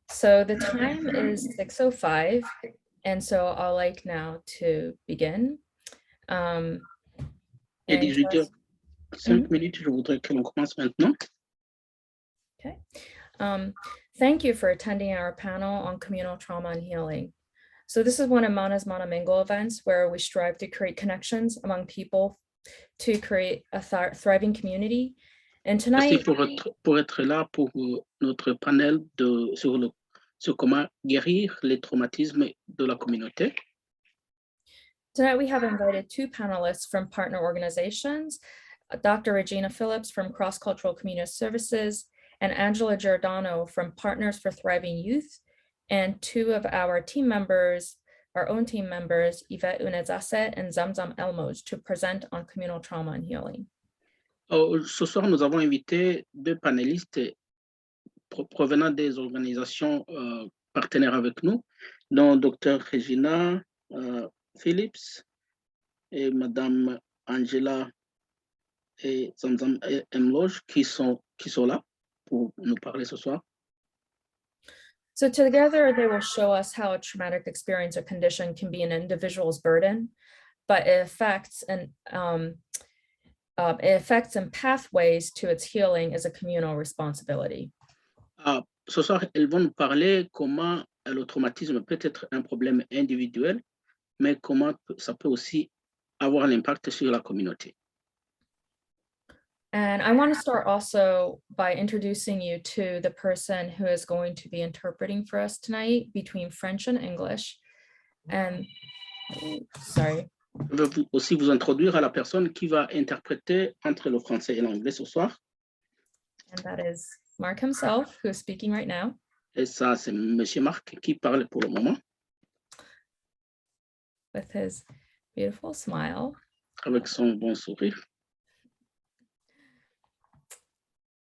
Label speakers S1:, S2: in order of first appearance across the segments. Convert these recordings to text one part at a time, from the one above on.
S1: So the time is 6:05, and so I'd like now to begin.
S2: Il est 18h, 5 minutes, je voudrais que l'on commence maintenant.
S1: Okay. Thank you for attending our panel on communal trauma and healing. So this is one of Mana's Mingle events where we strive to create connections among people to create a thriving community. And tonight,
S2: pour être là pour notre panel sur comment guérir les traumatismes de la communauté.
S1: Tonight we have invited two panelists from partner organizations, Dr. Regina Phillips from Cross-Cultural Community Services and Angela Girodano from Partners for Thriving Youth, and two of our team members, our own team members, Yvette Unezase and Zamzam Elmoge, to present on communal trauma and healing.
S2: Ce soir, nous avons invité deux panélistes provenant des organisations partenaires avec nous, dont Dr. Regina Phillips et Madame Angela et Zamzam Elmoge qui sont là pour nous parler ce soir.
S1: So together they will show us how a traumatic experience or condition can be an individual's burden, but it affects and pathways to its healing as a communal responsibility.
S2: Ce soir, elles vont nous parler comment le traumatisme peut être un problème individuel, mais comment ça peut aussi avoir l'impact sur la communauté.
S1: And I want to start also by introducing you to the person who is going to be interpreting for us tonight between French and English. And sorry.
S2: Je veux aussi vous introduire à la personne qui va interpréter entre le français et l'anglais ce soir.
S1: And that is Mark himself, who is speaking right now.
S2: Et ça, c'est Monsieur Marc qui parle pour le moment.
S1: With his beautiful smile.
S2: Avec son bon sourire.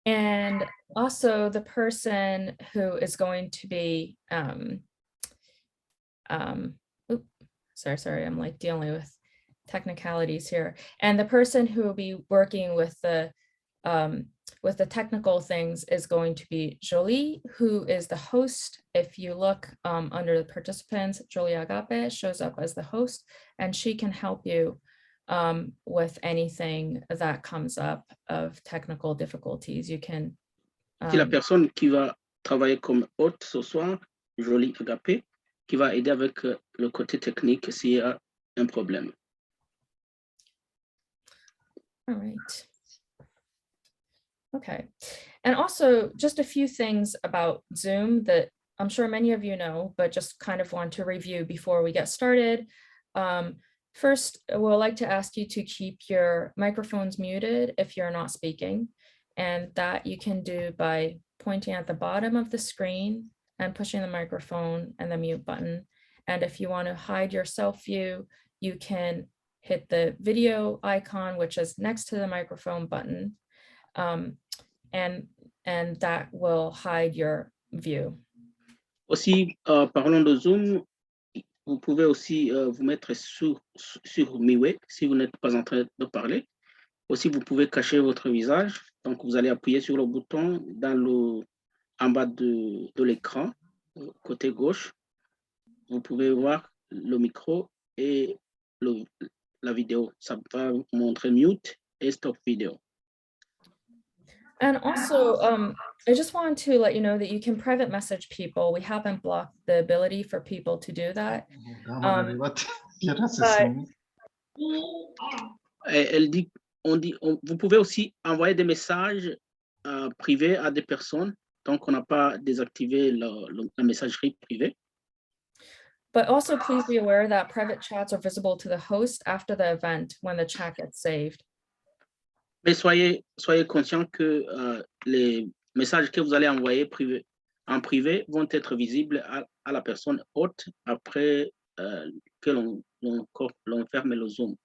S1: And also the person who is going to be, sorry, I'm like dealing with technicalities here. And the person who will be working with the technical things is going to be Jolie, who is the host. If you look under the participants, Jolie Agape shows up as the host, and she can help you with anything that comes up of technical difficulties. You can.
S2: C'est la personne qui va travailler comme hôte ce soir, Jolie Agape, qui va aider avec le côté technique s'il y a un problème.
S1: All right. Okay. And also just a few things about Zoom that I'm sure many of you know, but just kind of want to review before we get started. First, we'll like to ask you to keep your microphones muted if you're not speaking, and that you can do by pointing at the bottom of the screen and pushing the microphone and the mute button. And if you want to hide your self view, you can hit the video icon, which is next to the microphone button, and that will hide your view.
S2: Aussi, parlons de Zoom. Vous pouvez aussi vous mettre sur mute si vous n'êtes pas en train de parler. Aussi, vous pouvez cacher votre visage. Donc, vous allez appuyer sur le bouton en bas de l'écran, côté gauche. Vous pouvez voir le micro et la vidéo. Ça va vous montrer mute et stop vidéo.
S1: And also, I just want to let you know that you can private message people. We haven't blocked the ability for people to do that.
S2: Elle dit, vous pouvez aussi envoyer des messages privés à des personnes. Donc, on n'a pas désactivé la messagerie privée.
S1: But also, please be aware that private chats are visible to the host after the event when the chat gets saved.
S2: Mais soyez conscient que les messages que vous allez envoyer en privé vont être visibles à la personne hôte après que l'on ferme le Zoom.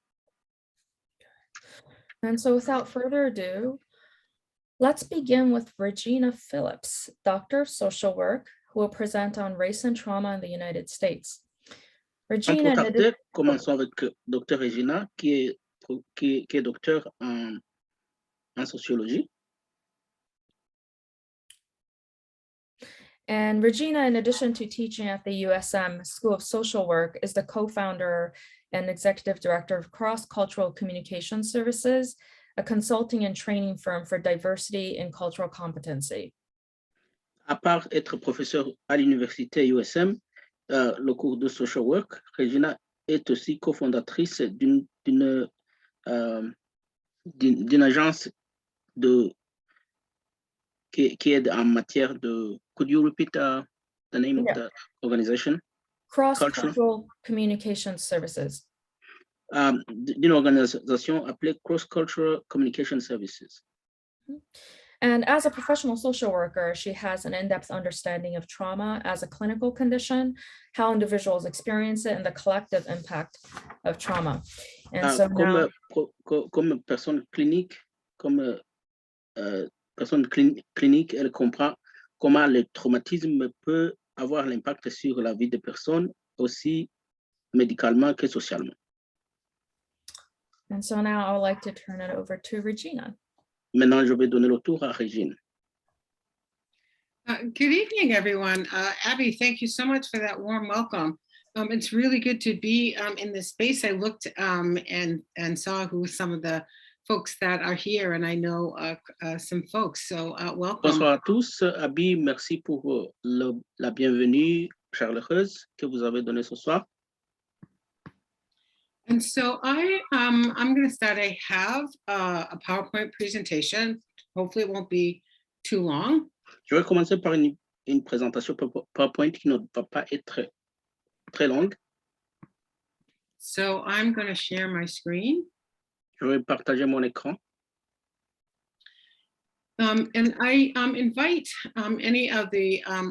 S1: And so without further ado, let's begin with Regina Phillips, Doctor of Social Work, who will present on race and trauma in the United States. Regina,
S2: commençons avec Dr. Regina, qui est docteur en sociologie.
S1: And Regina, in addition to teaching at the USM School of Social Work, is the co-founder and executive director of Cross-Cultural Communication Services, a consulting and training firm for diversity and cultural competency.
S2: À part être professeur à l'université USM, le cours de social work, Regina est aussi cofondatrice d'une agence qui aide en matière de. Could you repeat the name of the organization?
S1: Cross-Cultural Communication Services.
S2: D'une organisation appelée Cross-Cultural Communication Services.
S1: And as a professional social worker, she has an in-depth understanding of trauma as a clinical condition, how individuals experience it, and the collective impact of trauma. And so now,
S2: comme personne clinique, clinique, elle comprend comment le traumatisme peut avoir l'impact sur la vie des personnes, aussi médicalement que socialement.
S1: And so now I would like to turn it over to Regina.
S2: Maintenant, je vais donner le tour à Regine.
S3: Good evening, everyone. Abby, thank you so much for that warm welcome. It's really good to be in this space. I looked and saw who some of the folks that are here, and I know some folks, so welcome.
S2: Bonsoir à tous. Abby, merci pour la bienvenue chaleureuse que vous avez donnée ce soir.
S3: And so I'm going to start. I have a PowerPoint presentation. Hopefully it won't be too long.
S2: Je vais commencer par une présentation PowerPoint qui ne va pas être très longue.
S3: So I'm going to share my screen.
S2: Je vais partager mon écran.
S3: And I invite any of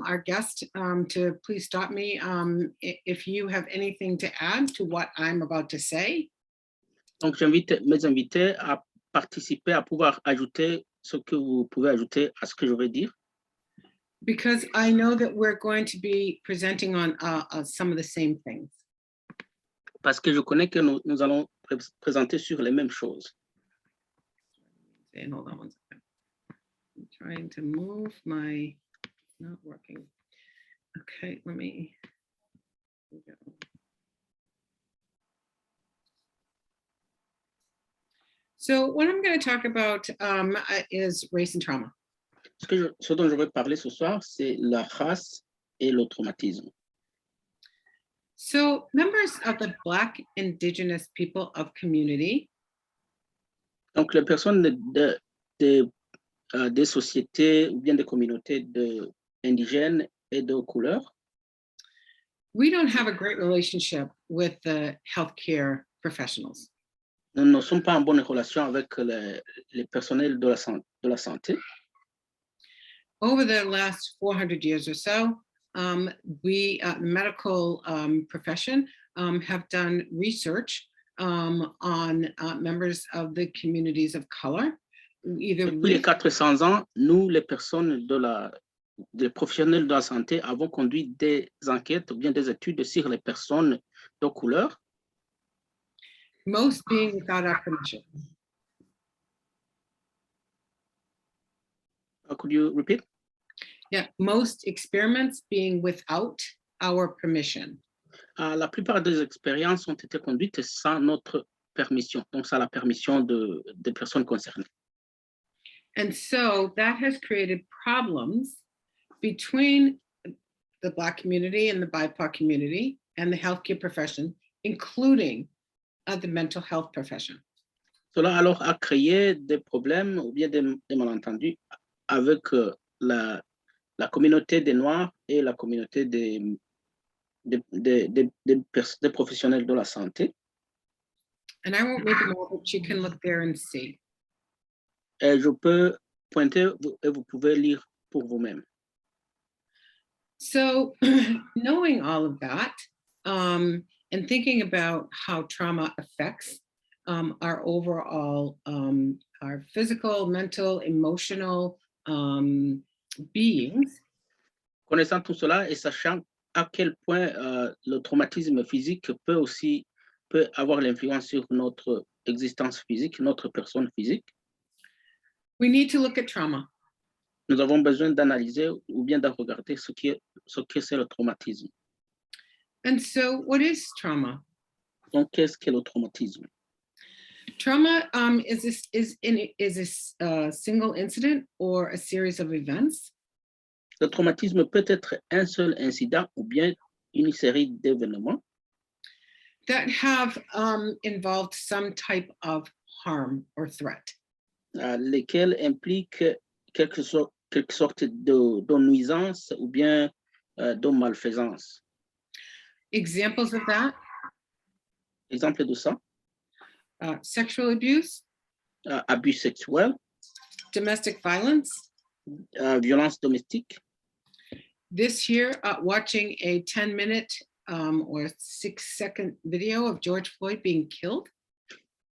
S3: our guests to please stop me if you have anything to add to what I'm about to say.
S2: Donc, j'invite mes invités à participer, à pouvoir ajouter ce que vous pouvez ajouter à ce que je vais dire.
S3: Because I know that we're going to be presenting on some of the same things.
S2: Parce que je connais que nous allons présenter sur les mêmes choses.
S3: And hold on one second. I'm trying to move my, not working. Okay, let me go. So what I'm going to talk about is race and trauma.
S2: Ce dont je vais parler ce soir, c'est la race et le traumatisme.
S3: So members of the Black Indigenous people of community.
S2: Donc les personnes des sociétés ou bien des communautés indigènes et de couleur.
S3: We don't have a great relationship with the healthcare professionals.
S2: Nous ne sommes pas en bonne relation avec les personnels de la santé.
S3: Over the last 400 years or so, we, the medical profession, have done research on members of the communities of color.
S2: Depuis les 400 ans, nous, les personnes des professionnels de la santé, avons conduit des enquêtes ou bien des études sur les personnes de couleur.
S3: Most being without our permission.
S2: Could you repeat?
S3: Yeah, most experiments being without our permission.
S2: La plupart des expériences ont été conduites sans notre permission, donc sans la permission des personnes concernées.
S3: And so that has created problems between the Black community and the BIPOC community and the healthcare profession, including the mental health profession.
S2: Cela alors a créé des problèmes ou bien des malentendus avec la communauté des Noirs et la communauté des professionnels de la santé.
S3: And I won't make them all, but you can look there and see.
S2: Et je peux pointer et vous pouvez lire pour vous-même.
S3: So knowing all of that and thinking about how trauma affects our overall, our physical, mental, emotional beings.
S2: Connaissant tout cela et sachant à quel point le traumatisme physique peut avoir l'influence sur notre existence physique, notre personne physique.
S3: We need to look at trauma.
S2: nous avons besoin d'analyser ou bien de regarder ce que c'est le traumatisme.
S3: And so what is trauma?
S2: Donc, qu'est-ce que le traumatisme?
S3: Trauma is a single incident or a series of events
S2: Le traumatisme peut être un seul incident ou bien une série d'événements
S3: that have involved some type of harm or threat.
S2: lesquels impliquent quelque sorte de nuisance ou bien de malfaisance.
S3: Examples of that,
S2: Exemple de ça,
S3: sexual abuse,
S2: abus sexuel,
S3: domestic violence.
S2: violence domestique.
S3: This year, watching a 10-minute or 6-second video of George Floyd being killed.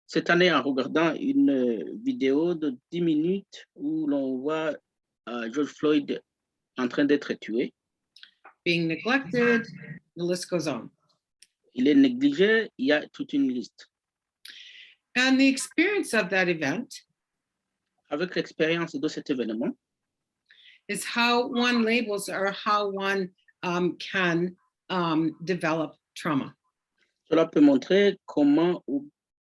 S2: Cette année, en regardant une vidéo de 10 minutes où l'on voit George Floyd en train d'être tué.
S3: Being neglected, the list goes on.
S2: Il est négligé, il y a toute une liste.
S3: And the experience of that event
S2: Avec l'expérience de cet événement,
S3: is how one labels or how one can develop trauma.
S2: cela peut montrer comment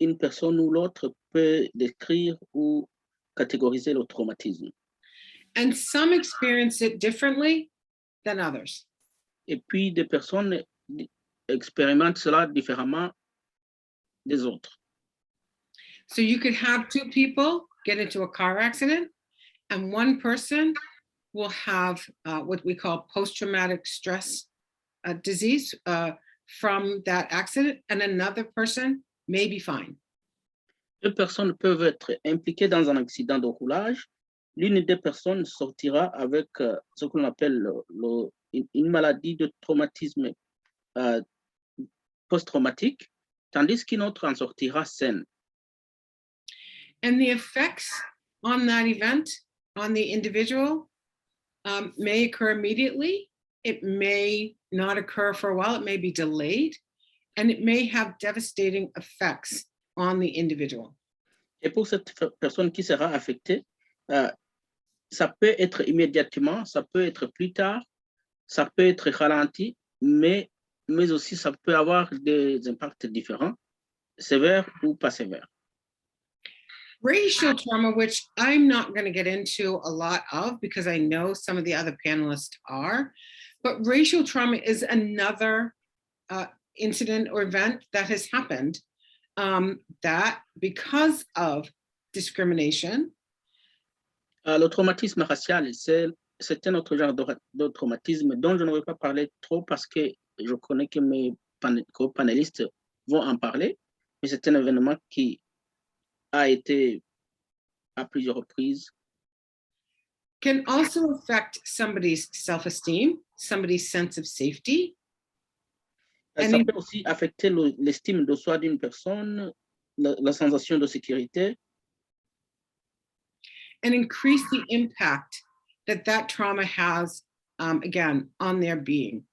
S2: une personne ou l'autre peut décrire ou catégoriser le traumatisme.
S3: And some experience it differently than others.
S2: Et puis, des personnes expérimentent cela différemment des autres.
S3: So you could have two people get into a car accident, and one person will have what we call post-traumatic stress disease from that accident, and another person may be fine.
S2: Deux personnes peuvent être impliquées dans un accident de roulage. L'une des personnes sortira avec ce qu'on appelle une maladie de traumatisme post-traumatique, tandis qu'une autre en sortira saine.
S3: And the effects on that event, on the individual, may occur immediately. It may not occur for a while. It may be delayed, and it may have devastating effects on the individual.
S2: Et pour cette personne qui sera affectée, ça peut être immédiatement, ça peut être plus tard, ça peut être ralenti, mais aussi ça peut avoir des impacts différents, sévères ou pas sévères.
S3: Racial trauma, which I'm not going to get into a lot of because I know some of the other panelists are, but racial trauma is another incident or event that has happened that because of discrimination.
S2: Le traumatisme racial, c'est un autre genre de traumatisme dont je ne vais pas parler trop parce que je connais que mes panélistes vont en parler, mais c'est un événement qui a été à plusieurs reprises.
S3: Can also affect somebody's self-esteem, somebody's sense of safety.
S2: Ça peut aussi affecter l'estime de soi d'une personne, la sensation de sécurité.
S3: And increase the impact that that trauma has, again, on their being.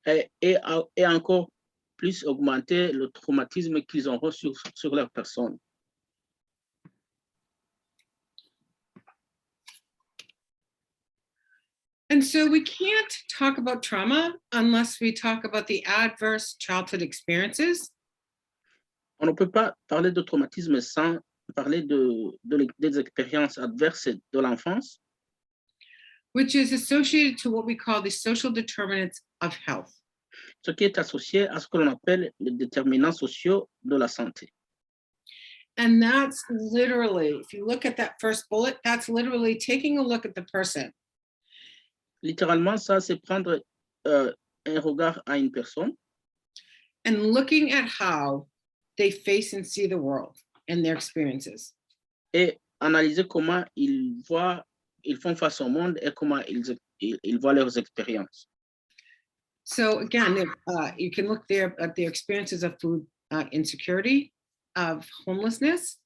S2: Et encore plus augmenter le traumatisme qu'ils auront sur leur personne.
S3: And so we can't talk about trauma unless we talk about the adverse childhood experiences.
S2: On ne peut pas parler de traumatisme sans parler des expériences adverses de l'enfance.
S3: Which is associated to what we call the social determinants of health.
S2: Ce qui est associé à ce que l'on appelle les déterminants sociaux de la santé.
S3: And that's literally, if you look at that first bullet, that's literally taking a look at the person.
S2: Littéralement, ça, c'est prendre un regard à une personne.
S3: And looking at how they face and see the world and their experiences.
S2: Et analyser comment ils font face au monde et comment ils voient leurs expériences.
S3: So again, you can look there at their experiences of food insecurity, of homelessness,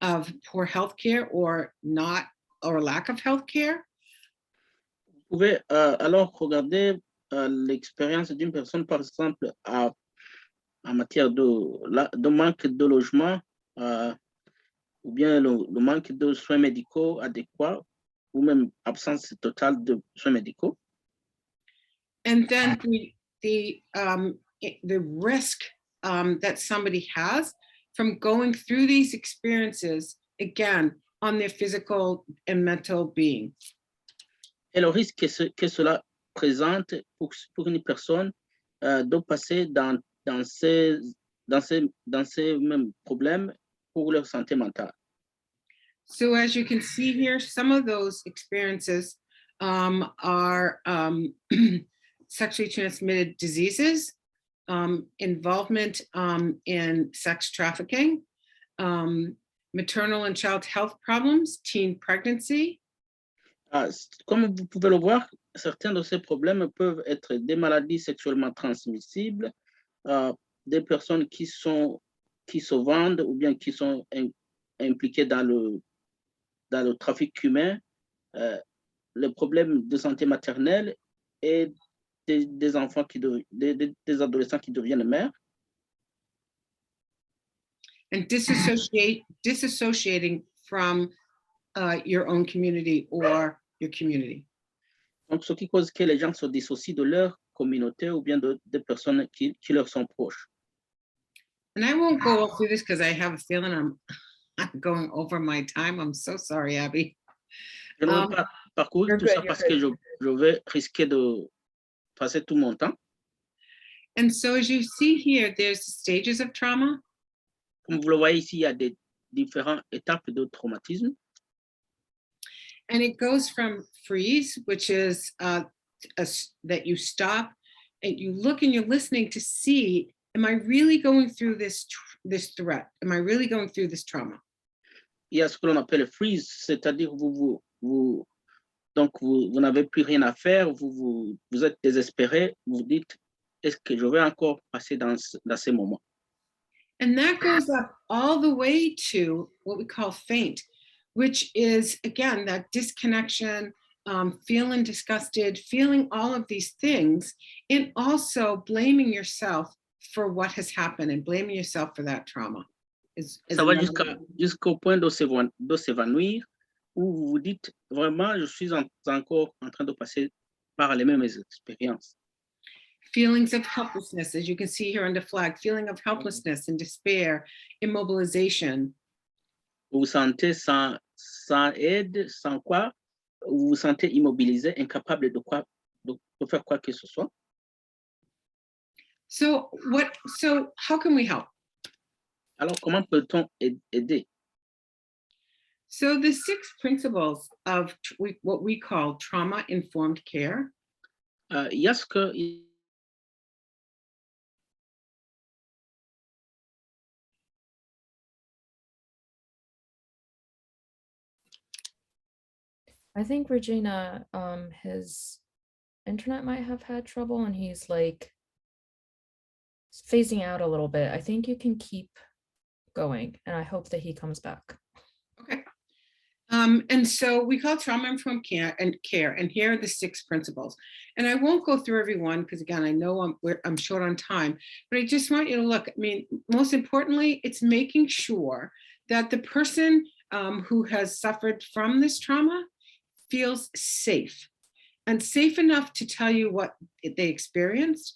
S3: of poor healthcare or lack of healthcare.
S2: Vous pouvez alors regarder l'expérience d'une personne, par exemple, en matière de manque de logement ou bien le manque de soins médicaux adéquats ou même absence totale de soins médicaux.
S3: And then the risk that somebody has from going through these experiences, again, on their physical and mental being.
S2: Et le risque que cela présente pour une personne de passer dans ces mêmes problèmes pour leur santé mentale.
S3: So as you can see here, some of those experiences are sexually transmitted diseases, involvement in sex trafficking, maternal and child health problems, teen pregnancy.
S2: Comme vous pouvez le voir, certains de ces problèmes peuvent être des maladies sexuellement transmissibles, des personnes qui se vendent ou bien qui sont impliquées dans le trafic humain, les problèmes de santé maternelle et des enfants des adolescents qui deviennent mères.
S3: And disassociating from your own community or your community.
S2: Donc, ce qui cause que les gens se dissocient de leur communauté ou bien des personnes qui leur sont proches.
S3: And I won't go through this because I have a feeling I'm going over my time. I'm so sorry, Abby.
S2: Je ne vais pas parcourir tout ça parce que je vais risquer de passer tout mon temps.
S3: And so as you see here, there's stages of trauma.
S2: Comme vous le voyez ici, il y a des différentes étapes de traumatisme.
S3: And it goes from freeze, which is that you stop and you look and you're listening to see, am I really going through this threat? Am I really going through this trauma?
S2: Il y a ce que l'on appelle freeze, c'est-à-dire vous n'avez plus rien à faire, vous êtes désespéré, vous dites, est-ce que je vais encore passer dans ces moments?
S3: And that goes up all the way to what we call faint, which is, again, that disconnection, feeling disgusted, feeling all of these things, and also blaming yourself for what has happened and blaming yourself for that trauma.
S2: Ça va jusqu'au point de s'évanouir, où vous vous dites, vraiment, je suis encore en train de passer par les mêmes expériences.
S3: Feelings of helplessness, as you can see here on the flag, feeling of helplessness and despair, immobilization.
S2: Vous vous sentez sans aide, sans quoi, vous vous sentez immobilisé, incapable de faire quoi que ce soit.
S3: So how can we help?
S2: Alors, comment peut-on aider?
S3: So the 6 principles of what we call trauma-informed care.
S2: Il y a ce que
S1: I think Regina, his internet might have had trouble and he's like phasing out a little bit. I think you can keep going and I hope that he comes back.
S3: Okay. And so we call trauma-informed care, and here are the 6 principles. And I won't go through every one because, again, I know I'm short on time, but I just want you to look. I mean, most importantly, it's making sure that the person who has suffered from this trauma feels safe, and safe enough to tell you what they experienced,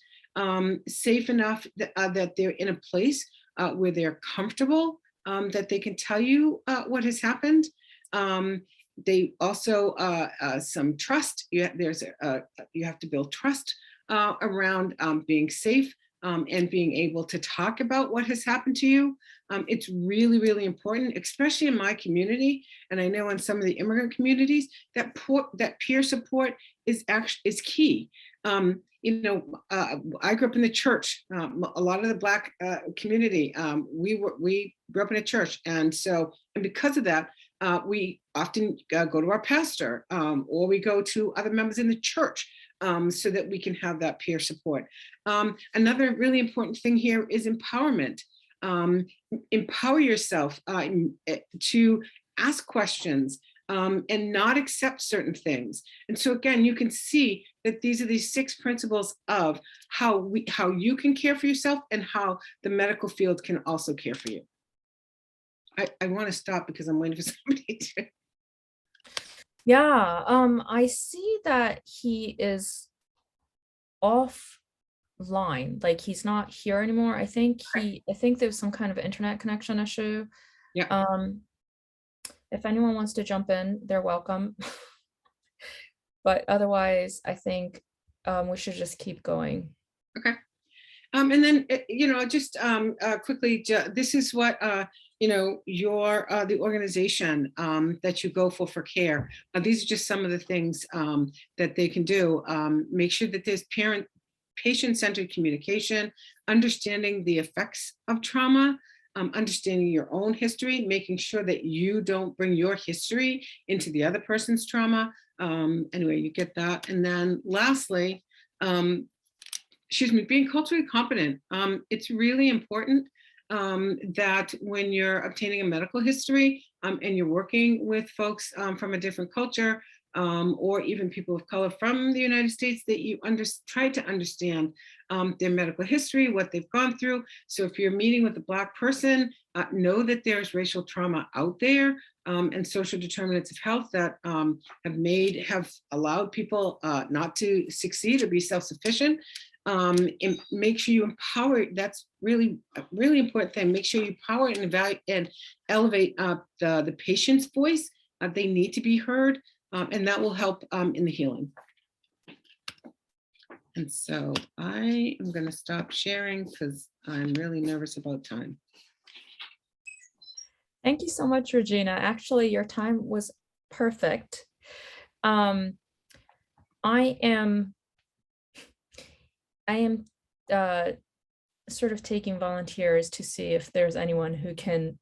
S3: safe enough that they're in a place where they're comfortable, that they can tell you what has happened. They also some trust. You have to build trust around being safe and being able to talk about what has happened to you. It's really, really important, especially in my community, and I know in some of the immigrant communities, that peer support is key. You know, I grew up in the church. A lot of the Black community, we grew up in a church, and because of that, we often go to our pastor, or we go to other members in the church, so that we can have that peer support. Another really important thing here is empowerment. Empower yourself to ask questions and not accept certain things. And so again, you can see that these are these 6 principles of how you can care for yourself and how the medical field can also care for you. I want to stop because I'm waiting for somebody to.
S1: Yeah, I see that he is offline, like he's not here anymore. I think there's some kind of internet connection issue.
S3: Yeah.
S1: If anyone wants to jump in, they're welcome. But otherwise, I think we should just keep going.
S3: Okay. And then, just quickly, this is what, your, the organization that you go for care. These are just some of the things that they can do. Make sure that there's patient-centered communication, understanding the effects of trauma, understanding your own history, making sure that you don't bring your history into the other person's trauma. Anyway, you get that. And then lastly, being culturally competent. It's really important that when you're obtaining a medical history and you're working with folks from a different culture or even people of color from the United States, that you try to understand their medical history, what they've gone through. So if you're meeting with a Black person, know that there's racial trauma out there and social determinants of health that have allowed people not to succeed or be self-sufficient. And make sure you empower. That's really a really important thing. Make sure you empower and evaluate and elevate the patient's voice. They need to be heard, and that will help in the healing. And so I am going to stop sharing because I'm really nervous about time.
S1: Thank you so much, Regina. Actually, your time was perfect. I am sort of taking volunteers to see if there's anyone who can.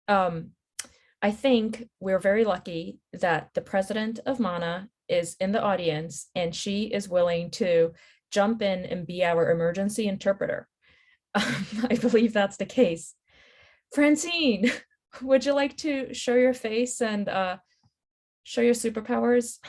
S1: I think we're very lucky that the president of MANA is in the audience and she is willing to jump in and be our emergency interpreter. I believe that's the case. Francine, would you like to show your face and show your superpowers?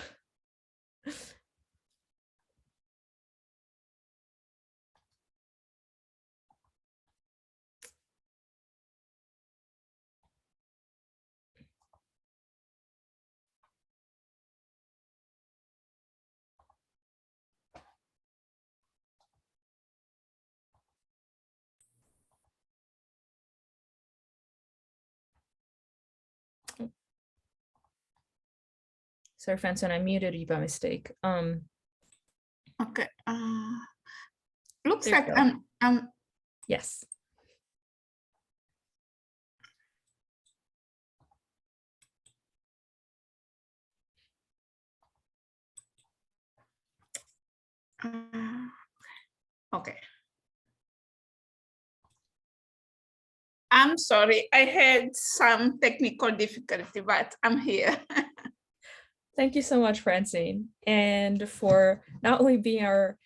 S1: Sorry, Francine, I muted you by mistake.
S4: Okay. Looks
S1: There
S4: like
S1: you
S4: I'm
S1: yes.
S4: okay. I'm sorry, I had some technical difficulty, but I'm here.
S1: Thank you so much, Francine, and for not only being our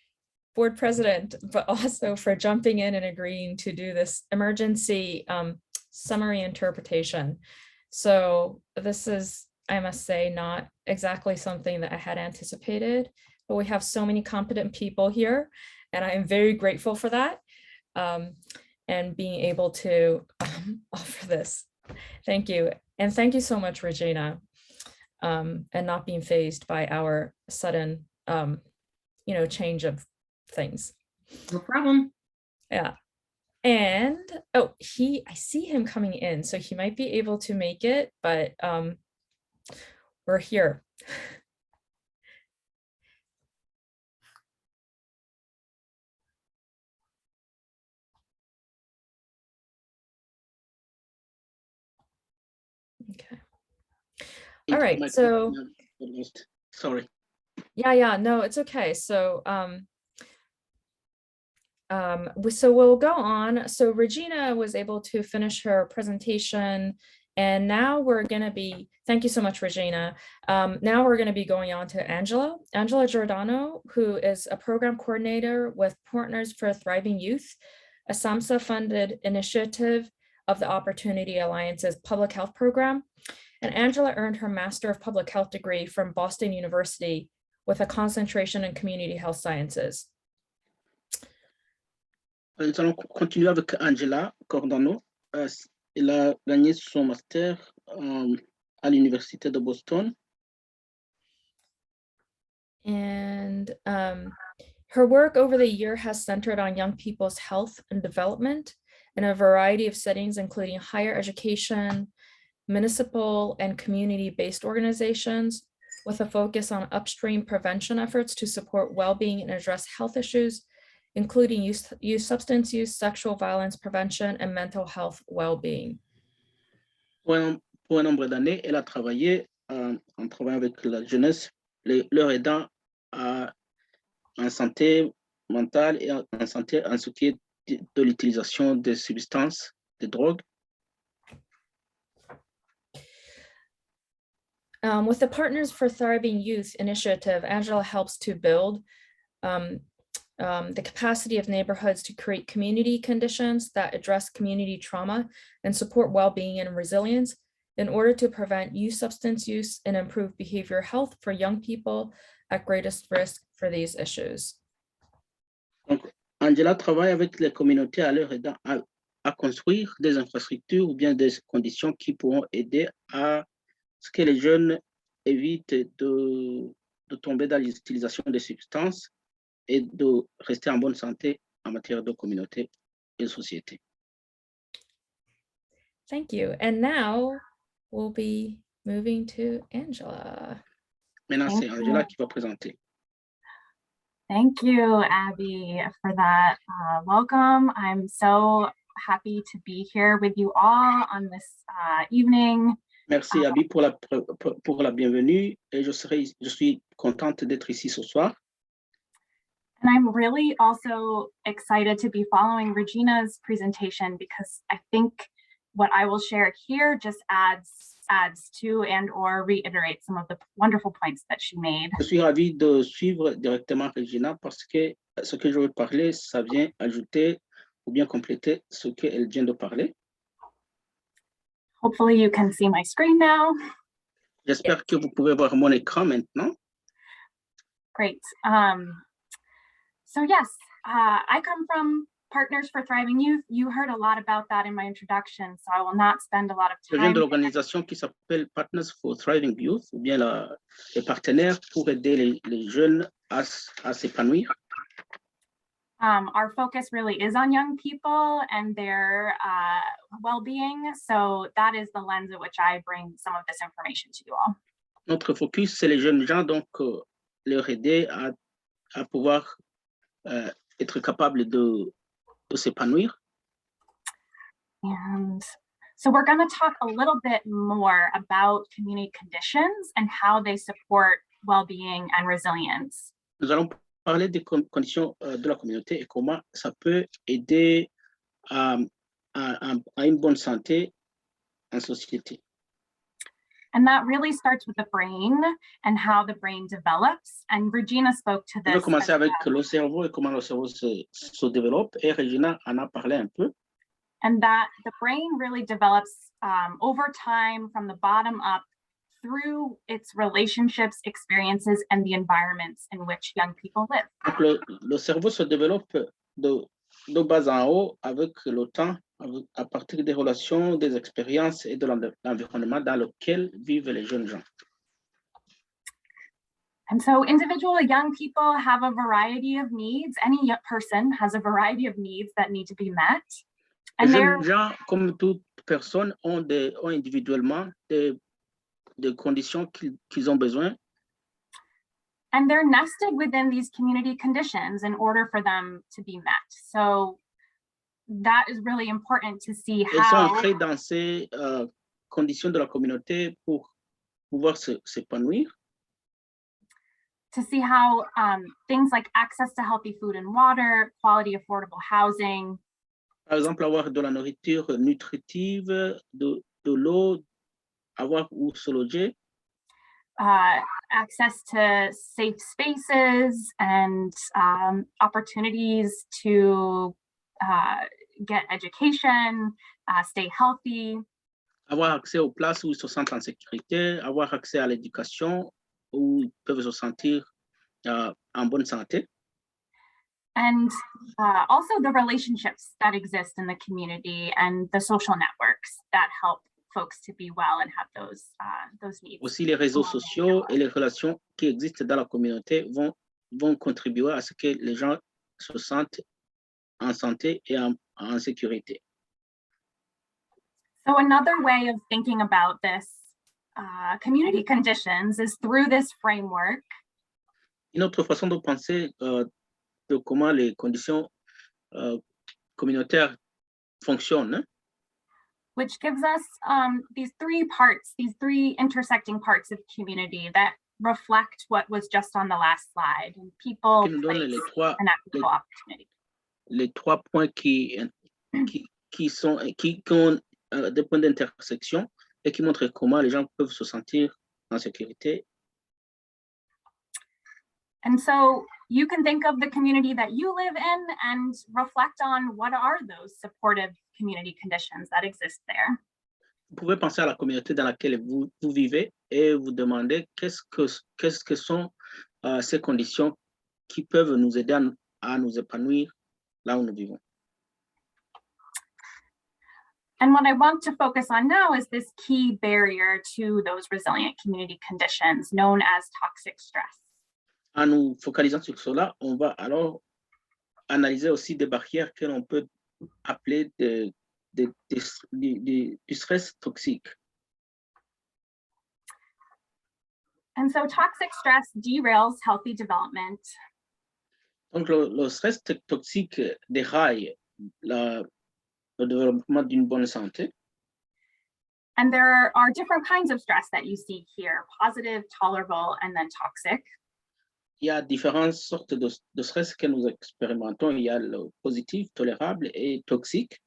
S1: board president, but also for jumping in and agreeing to do this emergency summary interpretation. So this is, I must say, not exactly something that I had anticipated, but we have so many competent people here, and I am very grateful for that and being able to offer this. Thank you. And thank you so much, Regina, and not being fazed by our sudden, change of things.
S3: No problem.
S1: Yeah. And oh, I see him coming in, so he might be able to make it, but we're here. Okay. All right, so
S2: sorry.
S1: Yeah, no, it's okay. So so we'll go on. So Regina was able to finish her presentation, and now we're going to be, thank you so much, Regina. Now we're going to be going on to Angela Girodano, who is a program coordinator with Partners for Thriving Youth, a SAMHSA-funded initiative of the Opportunity Alliance's public health program. And Angela earned her Master of Public Health degree from Boston University with a concentration in community health sciences.
S2: Nous allons continuer avec Angela Girodano. Elle a gagné son master à l'Université de Boston
S1: And her work over the year has centered on young people's health and development in a variety of settings, including higher education, municipal and community-based organizations, with a focus on upstream prevention efforts to support well-being and address health issues, including substance use, sexual violence prevention, and mental health well-being.
S2: Pour un nombre d'années, elle a travaillé en travaillant avec la jeunesse, leur aidant en santé mentale et en santé en ce qui est de l'utilisation des substances, des drogues.
S1: With the Partners for Thriving Youth initiative, Angela helps to build the capacity of neighborhoods to create community conditions that address community trauma and support well-being and resilience in order to prevent youth substance use and improve behavioral health for young people at greatest risk for these issues.
S2: Donc, Angela travaille avec les communautés à leur aidant à construire des infrastructures ou bien des conditions qui pourront aider à ce que les jeunes évitent de tomber dans l'utilisation des substances et de rester en bonne santé en matière de communauté et de société.
S1: Thank you. And now we'll be moving to Angela.
S2: Maintenant, c'est Angela qui va présenter.
S5: Thank you, Abby, for that welcome. I'm so happy to be here with you all on this evening.
S2: Merci, Abby, pour la bienvenue. Et je suis contente d'être ici ce soir.
S5: And I'm really also excited to be following Regina's presentation because I think what I will share here just adds to and or reiterate some of the wonderful points that she made.
S2: Je suis ravi de suivre directement Regina parce que ce que je veux parler, ça vient ajouter ou bien compléter ce qu'elle vient de parler.
S5: Hopefully you can see my screen now.
S2: J'espère que vous pouvez voir mon écran maintenant.
S5: Great. So yes, I come from Partners for Thriving Youth. You heard a lot about that in my introduction, so I will not spend a lot of
S2: Je viens
S5: time.
S2: de l'organisation qui s'appelle Partners for Thriving Youth, ou bien les partenaires pour aider les jeunes à s'épanouir.
S5: Our focus really is on young people and their well-being, so that is the lens at which I bring some of this information to you all.
S2: Notre focus, c'est les jeunes gens, donc leur aider à pouvoir être capable de s'épanouir.
S5: And so we're going to talk a little bit more about community conditions and how they support well-being and resilience.
S2: Nous allons parler des conditions de la communauté et comment ça peut aider à une bonne santé en société.
S5: And that really starts with the brain and how the brain develops. And Regina spoke to
S2: Je vais
S5: this.
S2: commencer avec le cerveau et comment le cerveau se développe. Et Regina en a parlé un peu.
S5: And that the brain really develops over time from the bottom up through its relationships, experiences, and the environments in which young people live.
S2: Donc le cerveau se développe de bas en haut avec le temps, à partir des relations, des expériences et de l'environnement dans lequel vivent les jeunes gens.
S5: And so individual young people have a variety of needs. Any person has a variety of needs that need to be met.
S2: Les
S5: And
S2: jeunes gens, comme toute personne, ont individuellement des conditions qu'ils ont besoin.
S5: And they're nested within these community conditions in order for them to be met. So that is really important to see
S2: Ils sont
S5: how
S2: ancrés dans ces conditions de la communauté pour pouvoir s'épanouir.
S5: things like access to healthy food and water, quality affordable housing,
S2: Par exemple, avoir de la nourriture nutritive, de l'eau, avoir où se loger,
S5: access to safe spaces and opportunities to get education, stay healthy.
S2: avoir accès aux places où ils se sentent en sécurité, avoir accès à l'éducation où ils peuvent se sentir en bonne santé.
S5: And also the relationships that exist in the community and the social networks that help folks to be well and have those needs.
S2: Aussi, les réseaux sociaux et les relations qui existent dans la communauté vont contribuer à ce que les gens se sentent en santé et en sécurité.
S5: So another way of thinking about this community conditions is through this framework.
S2: Une autre façon de penser de comment les conditions communautaires fonctionnent, hein,
S5: which gives us these three intersecting parts of community that reflect what was just on the last slide, and people,
S2: qui nous donne
S5: place, and equitable opportunity.
S2: Les trois points qui ont des points d'intersection et qui montrent comment les gens peuvent se sentir en sécurité.
S5: And so you can think of the community that you live in and reflect on what are those supportive community conditions that exist there.
S2: Vous pouvez penser à la communauté dans laquelle vous vivez et vous demander qu'est-ce que sont ces conditions qui peuvent nous aider à nous épanouir là où nous vivons.
S5: And what I want to focus on now is this key barrier to those resilient community conditions known as toxic stress.
S2: En nous focalisant sur cela, on va alors analyser aussi des barrières que l'on peut appeler du stress toxique.
S5: And so toxic stress derails healthy development.
S2: Donc le stress toxique déraille le développement d'une bonne santé.
S5: And there are different kinds of stress that you see here: positive, tolerable, and then toxic.
S2: Il y a différentes sortes de stress que nous expérimentons. Il y a le positif, tolérable et toxique.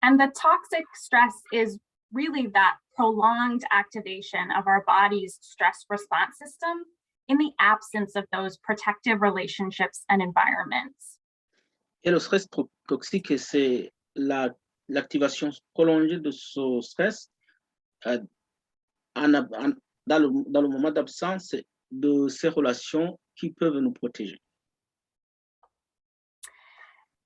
S5: And the toxic stress is really that prolonged activation of our body's stress response system in the absence of those protective relationships and environments.
S2: Et le stress toxique, c'est l'activation prolongée de ce stress dans le moment d'absence de ces relations qui peuvent nous protéger.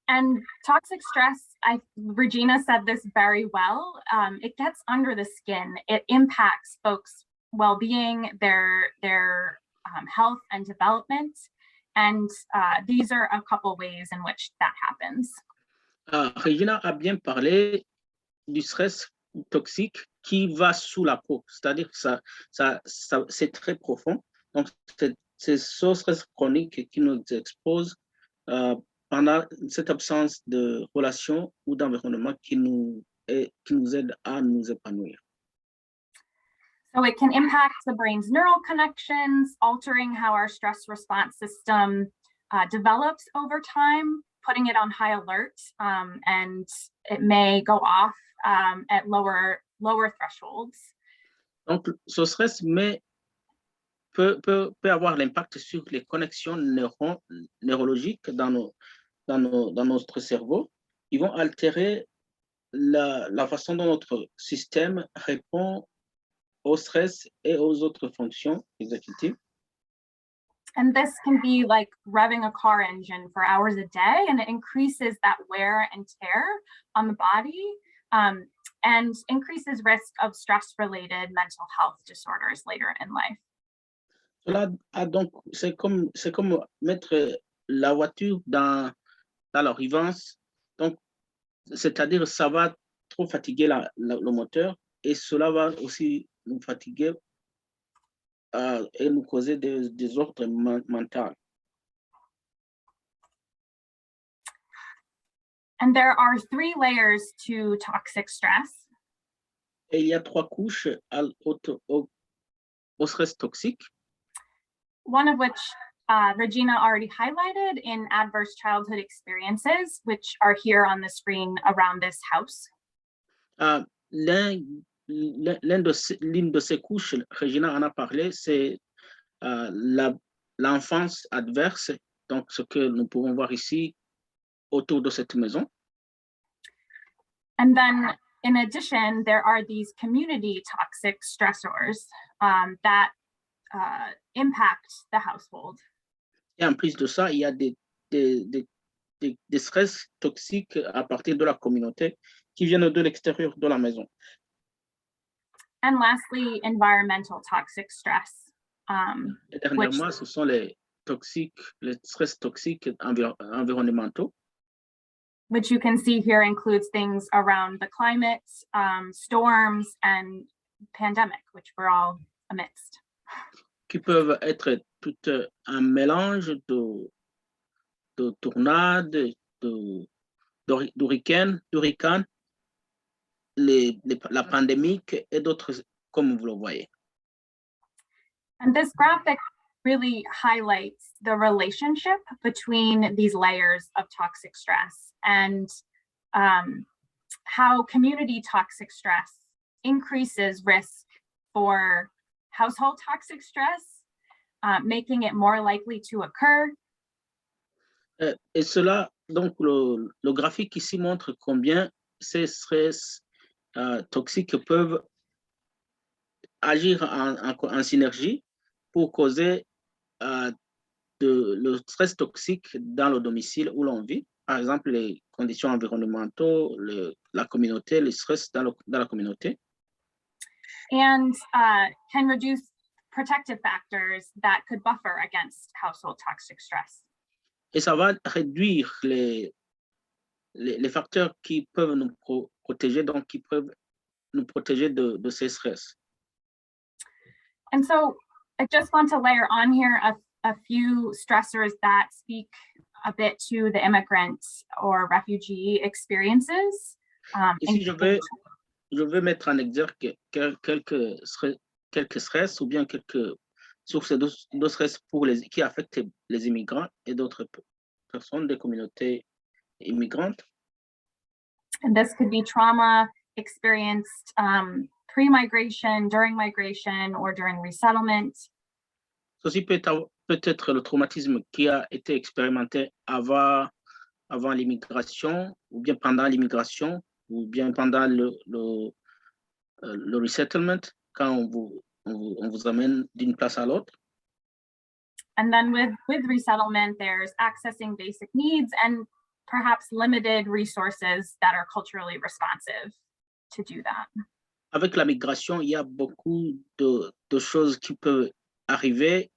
S5: And toxic stress, Regina said this very well, it gets under the skin. It impacts folks' well-being, their health and development. And these are a couple ways in which that happens.
S2: Regina a bien parlé du stress toxique qui va sous la peau, c'est-à-dire que c'est très profond. Donc, c'est ce stress chronique qui nous expose pendant cette absence de relation ou d'environnement qui nous aide à nous épanouir.
S5: So it can impact the brain's neural connections, altering how our stress response system develops over time, putting it on high alert, and it may go off at lower thresholds. Donc,
S2: ce stress peut avoir l'impact sur les connexions neurologiques dans notre cerveau. Ils vont altérer la façon dont notre système répond au stress et aux autres fonctions exécutives.
S5: And this can be like revving a car engine for hours a day, and it increases that wear and tear on the body, and increases risk of stress-related mental health disorders later in life.
S2: Donc, c'est comme mettre la voiture dans la rivance. Donc, c'est-à-dire ça va trop fatiguer le moteur et cela va aussi nous fatiguer et nous causer des désordres mentaux.
S5: And there are 3 layers to toxic stress.
S2: Et il y a 3 couches au stress toxique.
S5: One of which Regina already highlighted in adverse childhood experiences, which are here on the screen around this house.
S2: L'une de ces couches, Regina en a parlé, c'est l'enfance adverse, donc ce que nous pouvons voir ici autour de cette maison.
S5: And then, in addition, there are these community toxic stressors that impact the household.
S2: Et en plus de ça, il y a des stress toxiques à partir de la communauté qui viennent de l'extérieur de la maison.
S5: And lastly, environmental toxic stress.
S2: Et dernièrement, ce sont les stress toxiques environnementaux.
S5: Which you can see here includes things around the climate, storms, and pandemic, which we're all amidst.
S2: Qui peuvent être tout un mélange de tornades, d'hurricanes, la pandémie et d'autres, comme vous le voyez.
S5: And this graphic really highlights the relationship between these layers of toxic stress and how community toxic stress increases risk for household toxic stress, making it more likely to occur.
S2: Et cela, donc, le graphique ici montre combien ces stress toxiques peuvent agir en synergie pour causer le stress toxique dans le domicile où l'on vit. Par exemple, les conditions environnementales, la communauté, le stress dans la communauté.
S5: And can reduce protective factors that could buffer against household toxic stress.
S2: Et ça va réduire les facteurs qui peuvent nous protéger, donc qui peuvent nous protéger de ces stress.
S5: And so I just want to layer on here a few stressors that speak a bit to the immigrant or refugee experiences.
S2: Ici, je vais mettre en exergue quelques stress ou bien quelques sources de stress qui affectent les immigrants et d'autres personnes des communautés immigrantes.
S5: And this could be trauma experienced pre-migration, during migration, or during resettlement.
S2: Ceci peut être le traumatisme qui a été expérimenté avant l'immigration, ou bien pendant l'immigration, ou bien pendant le resettlement, quand on vous amène d'une place à l'autre.
S5: And then with resettlement, there's accessing basic needs and perhaps limited resources that are culturally responsive to do that.
S2: Avec la migration, il y a beaucoup de choses qui peuvent arriver,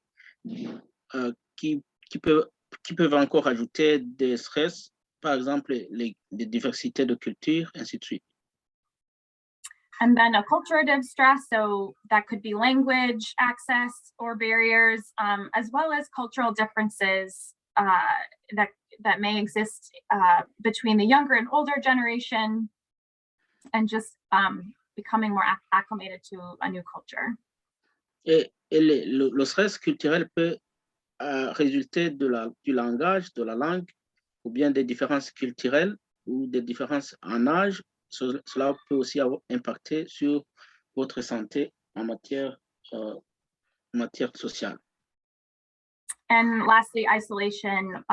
S2: qui peuvent encore ajouter des stress, par exemple les diversités de culture, ainsi de suite.
S5: And then acculturative stress, so that could be language, access, or barriers, as well as cultural differences that may exist between the younger and older generation, and just becoming more acclimated to a new culture.
S2: Et le stress culturel peut résulter du langage, de la langue, ou bien des différences culturelles ou des différences en âge. Cela peut aussi impacter sur votre santé en matière sociale.
S5: And lastly, isolation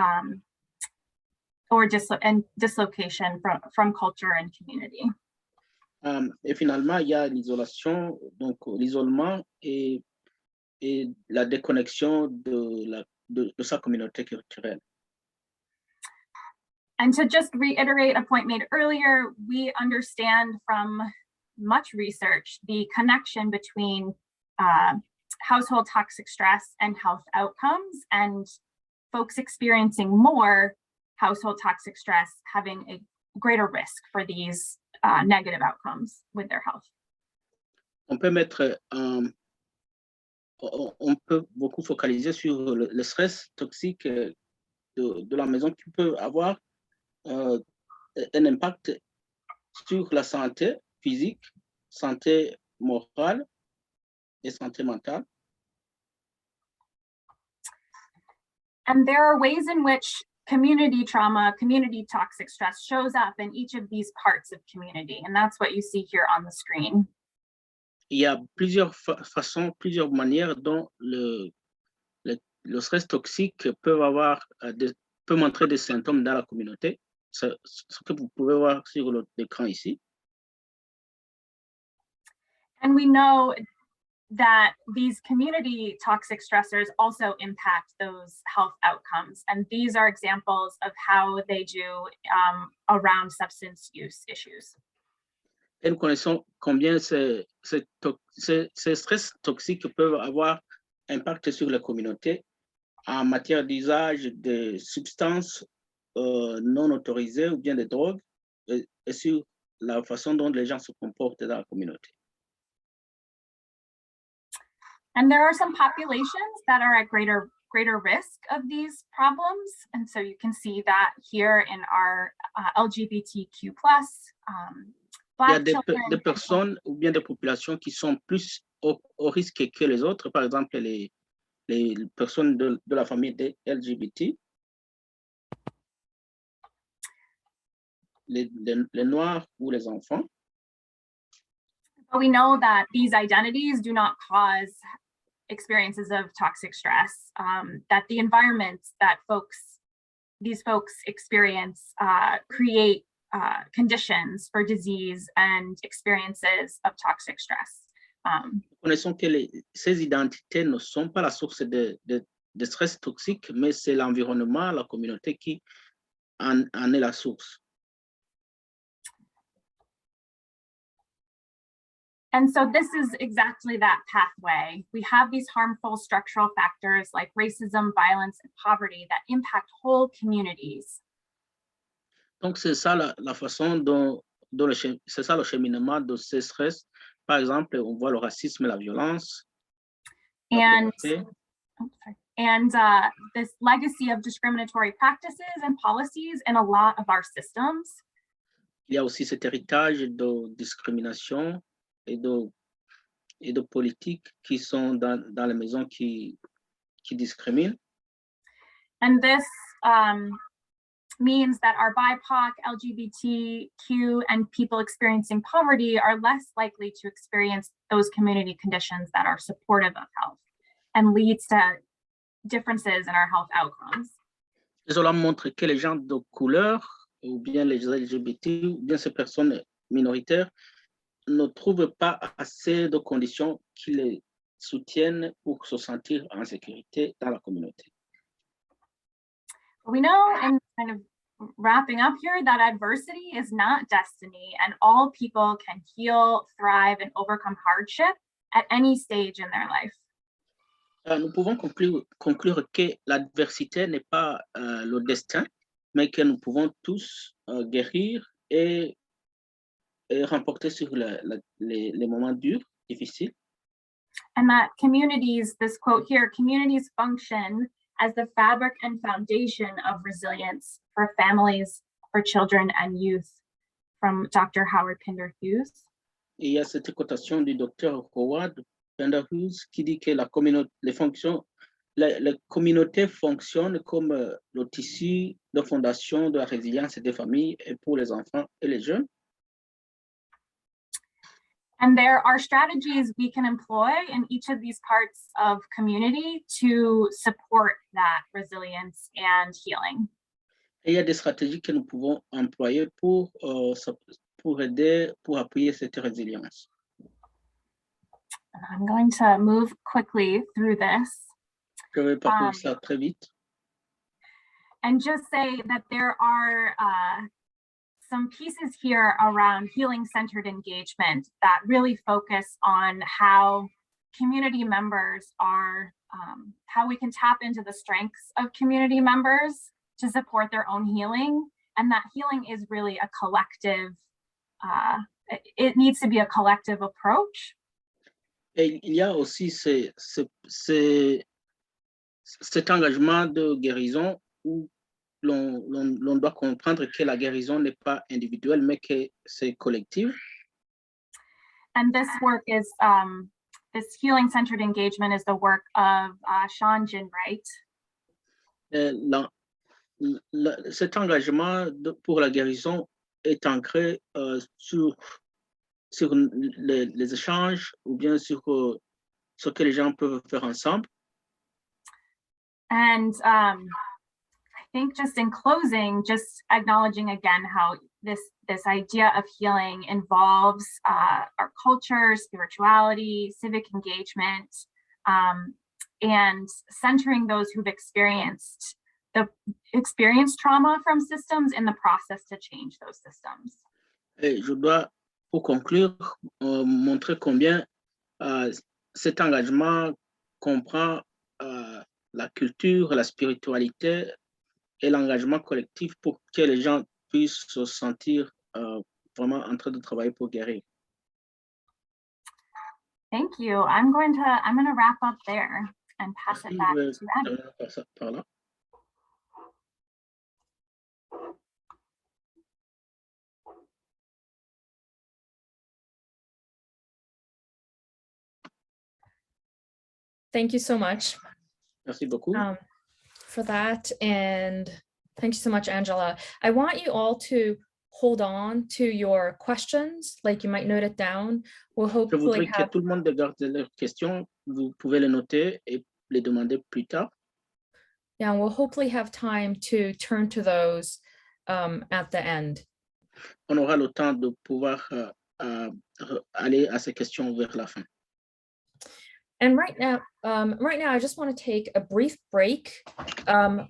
S5: or dislocation from culture and community.
S2: Et finalement, il y a l'isolation, donc l'isolement et la déconnexion de sa communauté culturelle.
S5: And to just reiterate a point made earlier, we understand from much research the connection between household toxic stress and health outcomes, and folks experiencing more household toxic stress having a greater risk for these negative outcomes with their health.
S2: On peut beaucoup focaliser sur le stress toxique de la maison qui peut avoir un impact sur la santé physique, santé morale et santé mentale.
S5: And there are ways in which community trauma, community toxic stress shows up in each of these parts of community. And that's what you see here on the screen.
S2: Il y a plusieurs façons, plusieurs manières dont le stress toxique peut montrer des symptômes dans la communauté. Ce que vous pouvez voir sur l'écran ici.
S5: And we know that these community toxic stressors also impact those health outcomes. And these are examples of how they do around substance use issues.
S2: Et nous connaissons combien ces stress toxiques peuvent avoir impact sur la communauté en matière d'usage de substances non autorisées ou bien de drogues et sur la façon dont les gens se comportent dans la communauté.
S5: And there are some populations that are at greater risk of these problems. And so you can see that here in our LGBTQ+,
S2: Il y a
S5: Black
S2: des personnes ou bien des populations qui sont plus au risque que les autres, par exemple les personnes de la famille des LGBT, les Noirs ou les enfants.
S5: But we know that these identities do not cause experiences of toxic stress, that the environments that these folks experience create conditions for disease and experiences of toxic stress.
S2: Connaissons que ces identités ne sont pas la source de stress toxique, mais c'est l'environnement, la communauté qui en est la source.
S5: And so this is exactly that pathway. We have these harmful structural factors like racism, violence, and poverty that impact whole communities.
S2: Donc, c'est ça la façon c'est ça le cheminement de ces stress. Par exemple, on voit le racisme et la violence.
S5: And this legacy of discriminatory practices and policies in a lot of our systems.
S2: Il y a aussi cet héritage de discrimination et de politiques qui sont dans les maisons qui discriminent.
S5: And this means that our BIPOC, LGBTQ, and people experiencing poverty are less likely to experience those community conditions that are supportive of health and leads to differences in our health outcomes.
S2: Cela montre que les gens de couleur, ou bien les LGBT, ou bien ces personnes minoritaires, ne trouvent pas assez de conditions qui les soutiennent pour se sentir en sécurité dans la communauté.
S5: We know, and kind of wrapping up here, that adversity is not destiny, and all people can heal, thrive, and overcome hardship at any stage in their life.
S2: Nous pouvons conclure que l'adversité n'est pas le destin, mais que nous pouvons tous guérir et remporter sur les moments durs, difficiles.
S5: And that communities, this quote here, communities function as the fabric and foundation of resilience for families, for children and youth, from Dr. Howard Pinder Hughes.
S2: Et il y a cette cotation du docteur Howard Pinder Hughes qui dit que la communauté fonctionne comme le tissu de fondation de la résilience des familles et pour les enfants et les jeunes.
S5: And there are strategies we can employ in each of these parts of community to support that resilience and healing.
S2: Et il y a des stratégies que nous pouvons employer pour aider, pour appuyer cette résilience.
S5: I'm going to move quickly through this.
S2: Je vais parcourir ça très vite.
S5: And just say that there are some pieces here around healing-centered engagement that really focus on how community members are, how we can tap into the strengths of community members to support their own healing. And that healing is really a collective, it needs to be a collective approach.
S2: Et il y a aussi cet engagement de guérison où l'on doit comprendre que la guérison n'est pas individuelle, mais que c'est collectif.
S5: And this work is, this healing-centered engagement is the work of Sean Ginwright.
S2: Cet engagement pour la guérison est ancré sur les échanges ou bien sur ce que les gens peuvent faire ensemble.
S5: And I think just in closing, just acknowledging again how this idea of healing involves our culture, spirituality, civic engagement, and centering those who've experienced trauma from systems in the process to change those systems.
S2: Et je dois pour conclure, montrer combien cet engagement comprend la culture, la spiritualité et l'engagement collectif pour que les gens puissent se sentir vraiment en train de travailler pour guérir.
S5: Thank you. I'm going to wrap up there and pass it back to Abby.
S2: Par là.
S1: Thank you so much.
S2: Merci beaucoup.
S1: For that, and thank you so much, Angela. I want you all to hold on to your questions, like you might note it down. We'll
S2: Je
S1: hopefully
S2: voudrais que
S1: have,
S2: tout le monde garde leurs questions. Vous pouvez les noter et les demander plus tard.
S1: yeah, we'll hopefully have time to turn to those at the end.
S2: On aura le temps de pouvoir aller à ces questions vers la fin.
S1: And right now, I just want to take a brief break.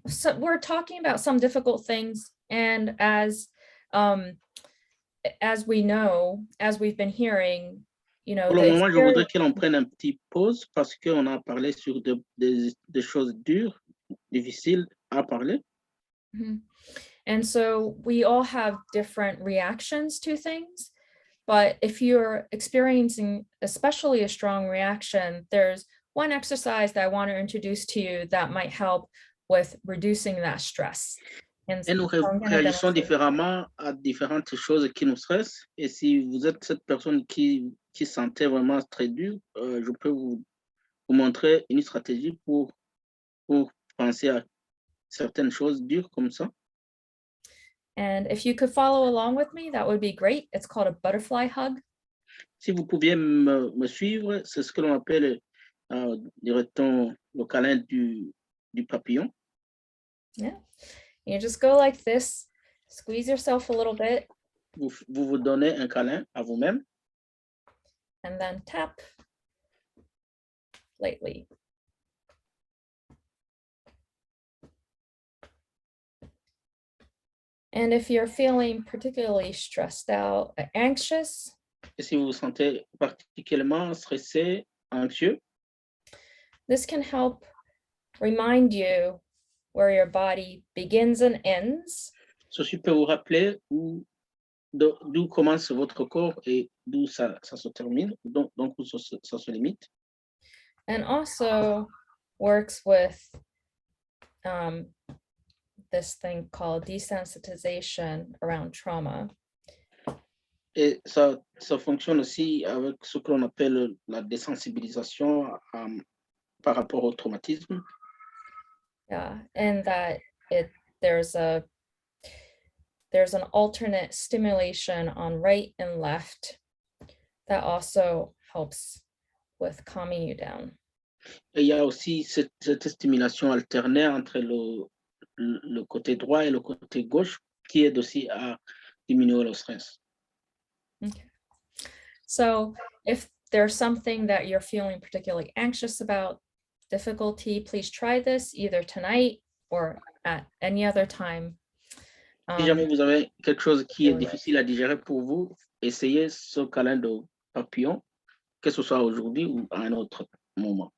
S1: So we're talking about some difficult things, and as we know, as we've been hearing, you know,
S2: Pour le moment, je voudrais que l'on prenne un petit pause parce qu'on a parlé sur des choses dures, difficiles à parler.
S1: Mhm. And so we all have different reactions to things. But if you're experiencing especially a strong reaction, there's one exercise that I want to introduce to you that might help with reducing that stress. And
S2: Et nous réagissons différemment à différentes choses qui nous stressent. Et si vous êtes cette personne qui sentait vraiment très dur, je peux vous montrer une stratégie pour penser à certaines choses dures comme ça.
S1: And if you could follow along with me, that would be great. It's called a butterfly hug.
S2: Si vous pouviez me suivre, c'est ce que l'on appelle, dirait-on, le câlin du papillon.
S1: Yeah. You just go like this, squeeze yourself a little bit.
S2: Vous donnez un câlin à vous-même.
S1: And then tap lightly. And if you're feeling particularly stressed out, anxious,
S2: et si vous vous sentez particulièrement stressé, anxieux,
S1: this can help remind you where your body begins and ends.
S2: ceci peut vous rappeler d'où commence votre corps et d'où ça se termine, donc où ça se limite.
S1: And also works with this thing called desensitization around trauma.
S2: Et ça fonctionne aussi avec ce que l'on appelle la désensibilisation par rapport au traumatisme.
S1: Yeah, and that there's an alternate stimulation on right and left that also helps with calming you down.
S2: Et il y a aussi cette stimulation alternée entre le côté droit et le côté gauche qui aide aussi à diminuer le stress.
S1: Okay. So if there's something that you're feeling particularly anxious about, difficulty, please try this either tonight or at any other time.
S2: Si jamais vous avez quelque chose qui est difficile à digérer pour vous, essayez ce câlin de papillon, que ce soit aujourd'hui ou à un autre moment.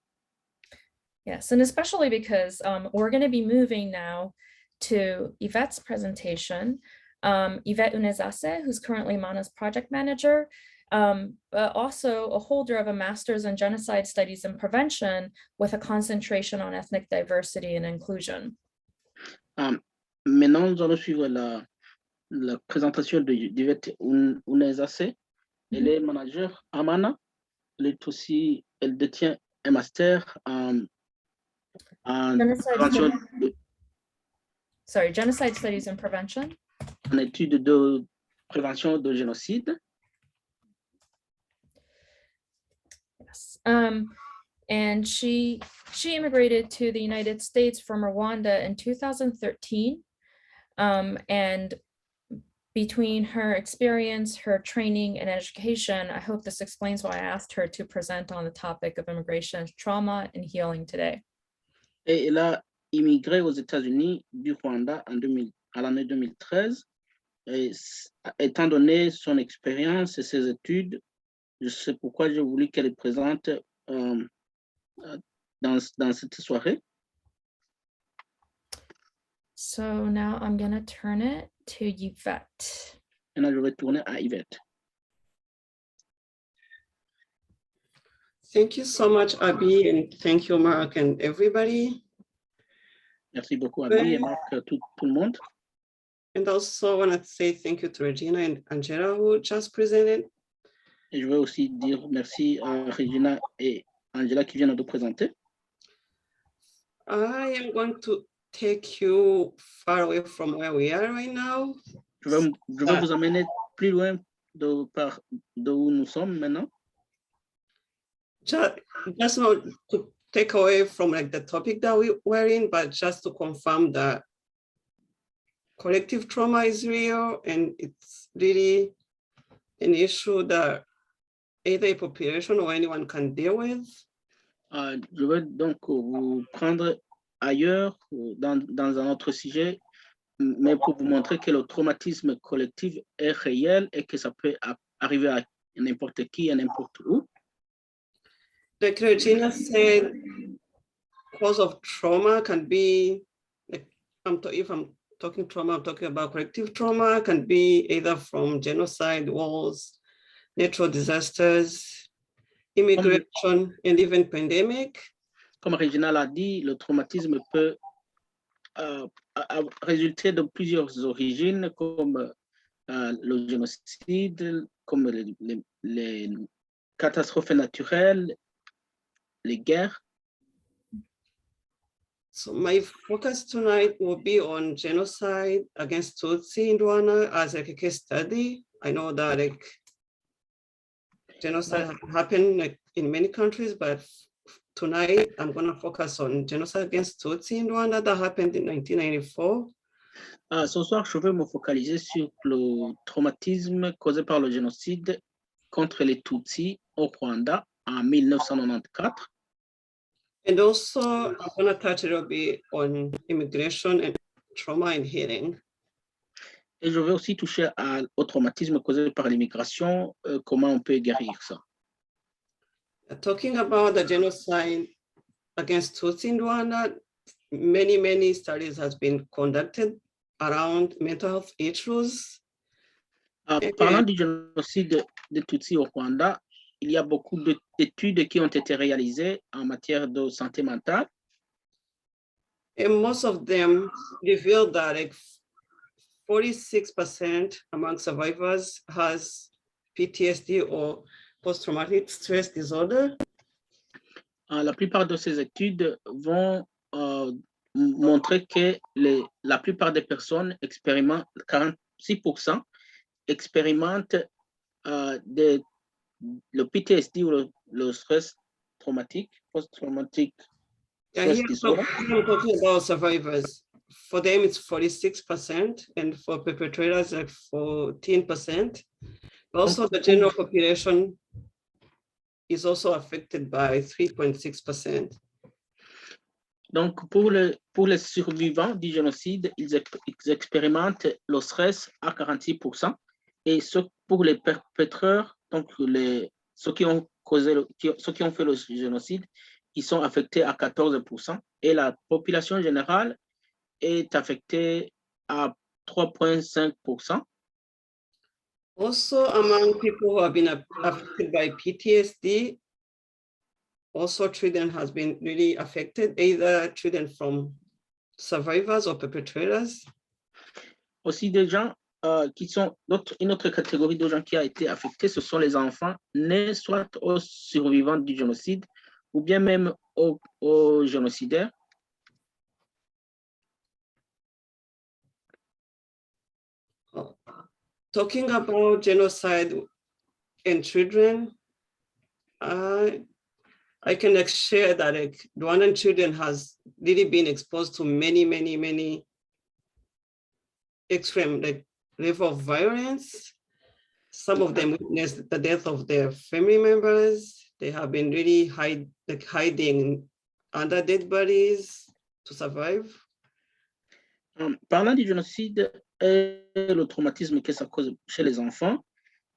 S1: Yes, and especially because we're going to be moving now to Yvette's presentation. Yvette Unezase, who's currently MANA's project manager, but also a holder of a master's in genocide studies and prevention with a concentration on ethnic diversity and inclusion.
S2: Maintenant, nous allons suivre la présentation de Yvette Unezase. Elle est manager à MANA. Elle détient un master en prévention.
S1: Genocide studies and prevention.
S2: En études de prévention de génocide.
S1: Yes. And she immigrated to the United States from Rwanda in 2013. And between her experience, her training and education, I hope this explains why I asked her to present on the topic of immigration, trauma and healing today.
S2: Et elle a immigré aux États-Unis du Rwanda à l'année 2013. étant donné son expérience et ses études, c'est pourquoi j'ai voulu qu'elle est présente dans cette soirée.
S1: So now I'm going to turn it to Yvette.
S2: Maintenant, je vais tourner à Yvette.
S6: Thank you so much, Abby, and thank you, Mark, and everybody.
S2: Merci beaucoup, Abby et Marc, tout le monde.
S6: And also want to say thank you to Regina and Angela who just presented.
S2: Et je veux aussi dire merci à Regina et Angela qui viennent de présenter.
S6: I am going to take you far away from where we are right now.
S2: Je vais vous amener plus loin de où nous sommes maintenant.
S6: Just not to take away from like the topic that we were in, but just to confirm that collective trauma is real and it's really an issue that either a population or anyone can deal with.
S2: Je vais donc vous prendre ailleurs dans un autre sujet, mais pour vous montrer que le traumatisme collectif est réel et que ça peut arriver à n'importe qui et n'importe où.
S6: Like Regina said, cause of trauma can be, like, if I'm talking trauma, I'm talking about collective trauma, can be either from genocide, wars, natural disasters, immigration, and even pandemic.
S2: Comme Regina l'a dit, le traumatisme peut résulter de plusieurs origines, comme le génocide, comme les catastrophes naturelles, les guerres.
S6: So my focus tonight will be on genocide against Tutsi in Rwanda as like a case study. I know that like genocide happened like in many countries, but tonight I'm going to focus on genocide against Tutsi in Rwanda that happened in 1994.
S2: Ce soir, je vais me focaliser sur le traumatisme causé par le génocide contre les Tutsis au Rwanda en 1994.
S6: And also, I'm going to touch a little bit on immigration and trauma and healing.
S2: Et je vais aussi toucher au traumatisme causé par l'immigration, comment on peut guérir ça.
S6: Talking about the genocide against Tutsi in Rwanda, many studies has been conducted around mental health issues.
S2: Parlant du génocide des Tutsis au Rwanda, il y a beaucoup d'études qui ont été réalisées en matière de santé mentale.
S6: And most of them revealed that like 46% among survivors has PTSD or post-traumatic stress disorder.
S2: La plupart de ces études vont montrer que la plupart des personnes expérimentent, 46% expérimentent le PTSD ou le stress traumatique, post-traumatic stress disorder.
S6: I'm talking about survivors. For them, it's 46%, and for perpetrators, like 14%. Also, the general population is also affected by 3.6%.
S2: Donc, pour les survivants du génocide, ils expérimentent le stress à 46%, et pour les perpétrateurs, donc ceux qui ont fait le génocide, ils sont affectés à 14%, et la population générale est affectée à 3.5%.
S6: Also, among people who have been affected by PTSD, also children has been really affected, either children from survivors or perpetrators.
S2: Aussi des gens qui sont une autre catégorie de gens qui a été affectés, ce sont les enfants nés soit aux survivants du génocide ou bien même aux génocidaires.
S6: Talking about genocide and children, I can share that like Rwandan children has really been exposed to many extreme like level of violence. Some of them witnessed the death of their family members. They have been really hiding under dead bodies to survive.
S2: Parlant du génocide, et le traumatisme que ça cause chez les enfants,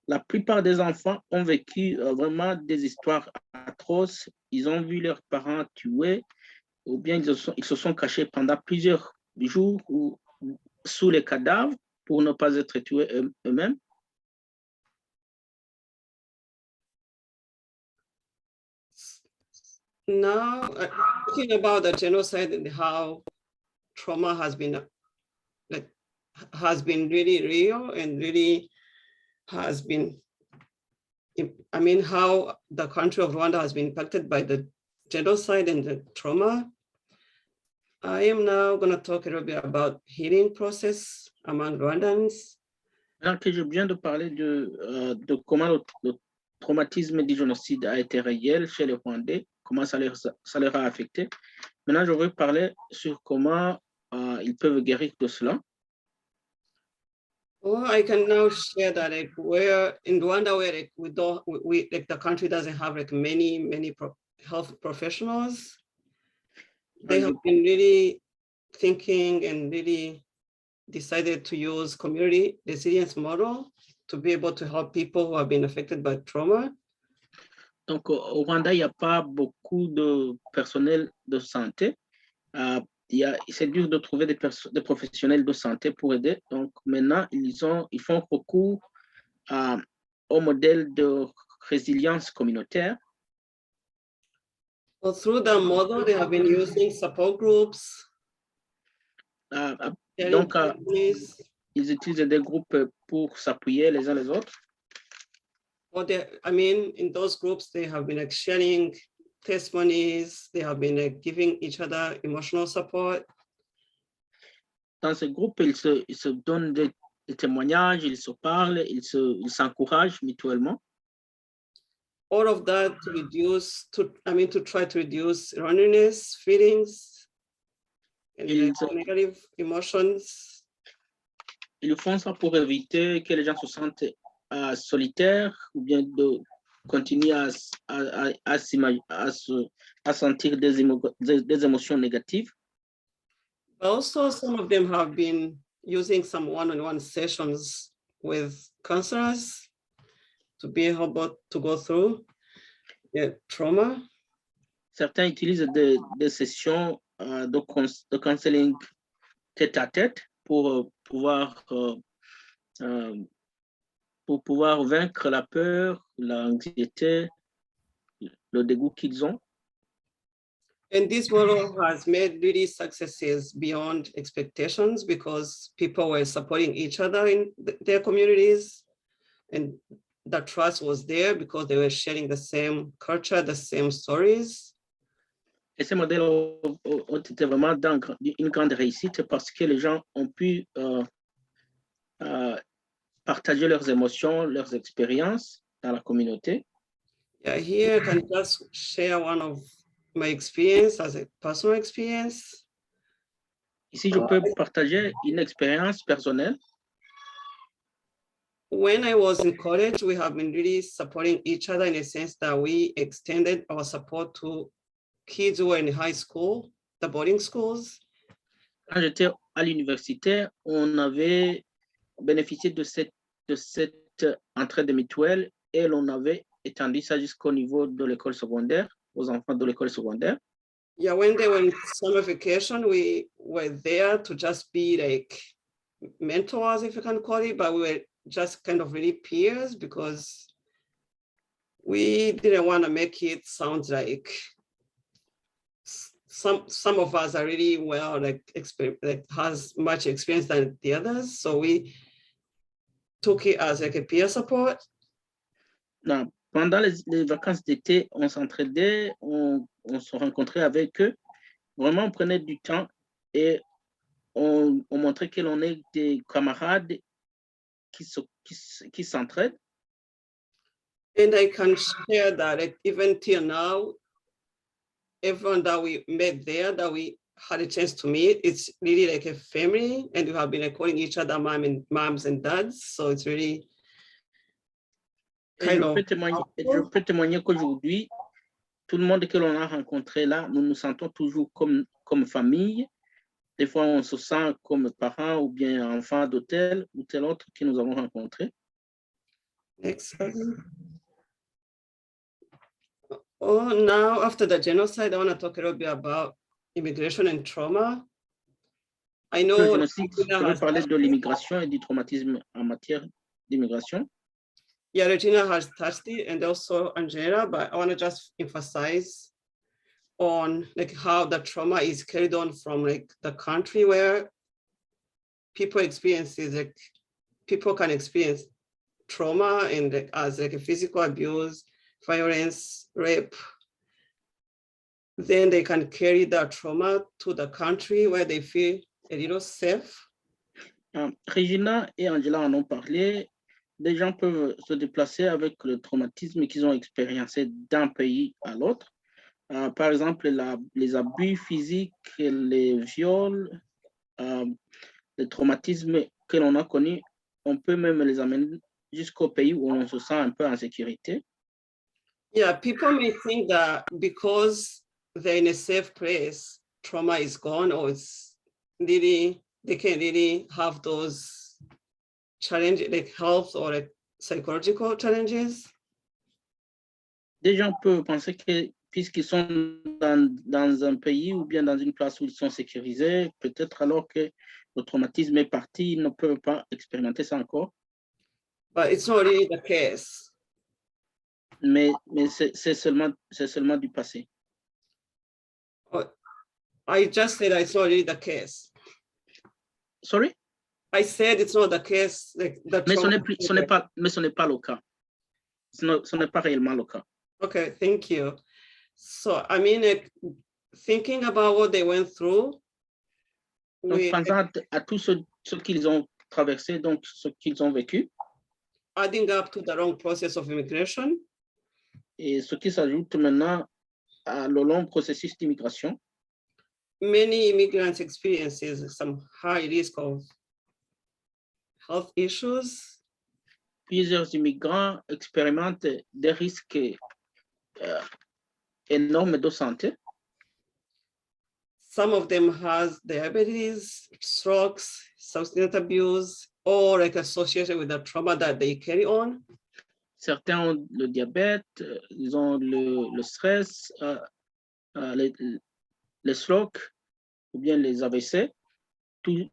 S2: la plupart des enfants ont vécu vraiment des histoires atroces. Ils ont vu leurs parents tués, ou bien ils se sont cachés pendant plusieurs jours ou sous les cadavres pour ne pas être tués eux-mêmes.
S6: Now, talking about the genocide and how trauma has been really real and really has been, I mean, how the country of Rwanda has been impacted by the genocide and the trauma. I am now going to talk a little bit about healing process among Rwandans.
S2: Alors que je viens de parler de comment le traumatisme du génocide a été réel chez les Rwandais, comment ça leur a affecté. Maintenant, je veux parler sur comment ils peuvent guérir de cela.
S6: Well, I can now share that where in Rwanda, where the country doesn't have many health professionals. They have been really thinking and really decided to use community resilience model to be able to help people who have been affected by trauma.
S2: Donc, au Rwanda, il n'y a pas beaucoup de personnel de santé. C'est dur de trouver des professionnels de santé pour aider. Donc, maintenant, ils font recours au modèle de résilience communautaire.
S6: Well, through the model, they have been using support groups.
S2: Donc, ils utilisent des groupes pour s'appuyer les uns les autres.
S6: Well, I mean, in those groups, they have been sharing testimonies. They have been giving each other emotional support.
S2: Dans ce groupe, ils se donnent des témoignages, ils se parlent, ils s'encouragent mutuellement.
S6: All of that to try to reduce loneliness, feelings, and negative emotions.
S2: Ils font ça pour éviter que les gens se sentent solitaires ou bien de continuer à sentir des émotions négatives.
S6: Also, some of them have been using some one-on-one sessions with counselors to be able to go through their trauma.
S2: Certains utilisent des sessions de counseling tête à tête pour pouvoir vaincre la peur, l'anxiété, le dégoût qu'ils ont.
S6: And this model has made really successes beyond expectations because people were supporting each other in their communities, and the trust was there because they were sharing the same culture, the same stories.
S2: Et ces modèles ont été vraiment une grande réussite parce que les gens ont pu partager leurs émotions, leurs expériences dans la communauté.
S6: Yeah, here I can just share one of my experience as a personal experience.
S2: Ici, je peux partager une expérience personnelle.
S6: When I was in college, we have been really supporting each other in a sense that we extended our support to kids who were in high school, the boarding schools.
S2: Quand j'étais à l'université, on avait bénéficié de cette entraide mutuelle et l'on avait étendu ça jusqu'au niveau de l'école secondaire, aux enfants de l'école secondaire.
S6: Yeah, when they were in summer vacation, we were there to just be like mentors, if you can call it, but we were just kind of really peers because we didn't want to make it sound like some of us are really well, has much experience than the others. So we took it as like a peer support.
S2: Non, pendant les vacances d'été, on s'entraidait, on se rencontrait avec eux. Vraiment, on prenait du temps et on montrait que l'on est des camarades qui s'entraident.
S6: And I can share that even till now, everyone that we met there, that we had a chance to meet, it's really like a family, and we have been calling each other moms and dads. So it's really
S2: Je peux témoigner qu'aujourd'hui, tout le monde que l'on a rencontré là, nous nous sentons toujours comme famille Des fois, on se sent comme parent ou bien enfant de tel ou tel autre que nous avons rencontré.
S6: Excellent. Oh, now after the genocide, I want to talk a little bit about immigration and trauma. I
S2: Le
S6: know
S2: génocide, je veux parler de l'immigration et du traumatisme en matière d'immigration.
S6: yeah, Regina has touched it and also Angela, but I want to just emphasize on like how the trauma is carried on from like the country where people experiences, like people can experience trauma and like, as like a physical abuse, violence, rape. Then they can carry that trauma to the country where they feel a little safe.
S2: Regina et Angela en ont parlé. Des gens peuvent se déplacer avec le traumatisme qu'ils ont expériencé d'un pays à l'autre. Par exemple, les abus physiques, les viols, les traumatismes que l'on a connus, on peut même les amener jusqu'au pays où on se sent un peu en sécurité.
S6: Yeah, people may think that because they're in a safe place, trauma is gone, or it's really, they can't really have those challenges, like health or like psychological challenges.
S2: Des gens peuvent penser que puisqu'ils sont dans un pays ou bien dans une place où ils sont sécurisés, peut-être alors que le traumatisme est parti, ils ne peuvent pas expérimenter ça encore.
S6: But it's not really the case.
S2: Mais c'est seulement du passé.
S6: I just said that it's not really the case.
S2: Sorry?
S6: I said it's not the case. Like the
S2: Mais ce
S6: trauma-
S2: n'est pas le cas. Ce n'est pas réellement le cas.
S6: Okay, thank you. So, I mean, like, thinking about what they went through,
S2: Donc, pensant à tout ce qu'ils ont traversé, donc ce qu'ils ont vécu,
S6: adding up to the long process of immigration,
S2: et ce qui s'ajoute maintenant à le long processus d'immigration,
S6: many immigrants experiences some high risk of health issues.
S2: plusieurs immigrants expérimentent des risques énormes de santé.
S6: Some of them has diabetes, strokes, substance abuse, or like associated with the trauma that they carry on.
S2: Certains ont le diabète, ils ont le stress, les strokes ou bien les AVC. Tout,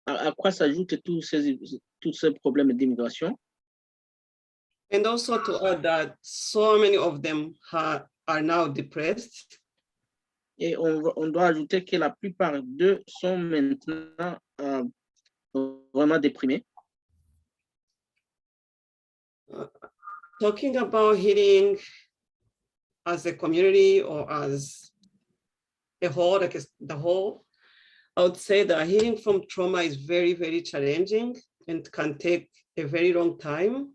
S2: à quoi s'ajoutent tous ces problèmes d'immigration?
S6: And also to add that so many of them are now depressed.
S2: Et on doit ajouter que la plupart d'eux sont maintenant vraiment déprimés.
S6: Talking about healing as a community or as a whole, like the whole, I would say that healing from trauma is very, very challenging and can take a very long time.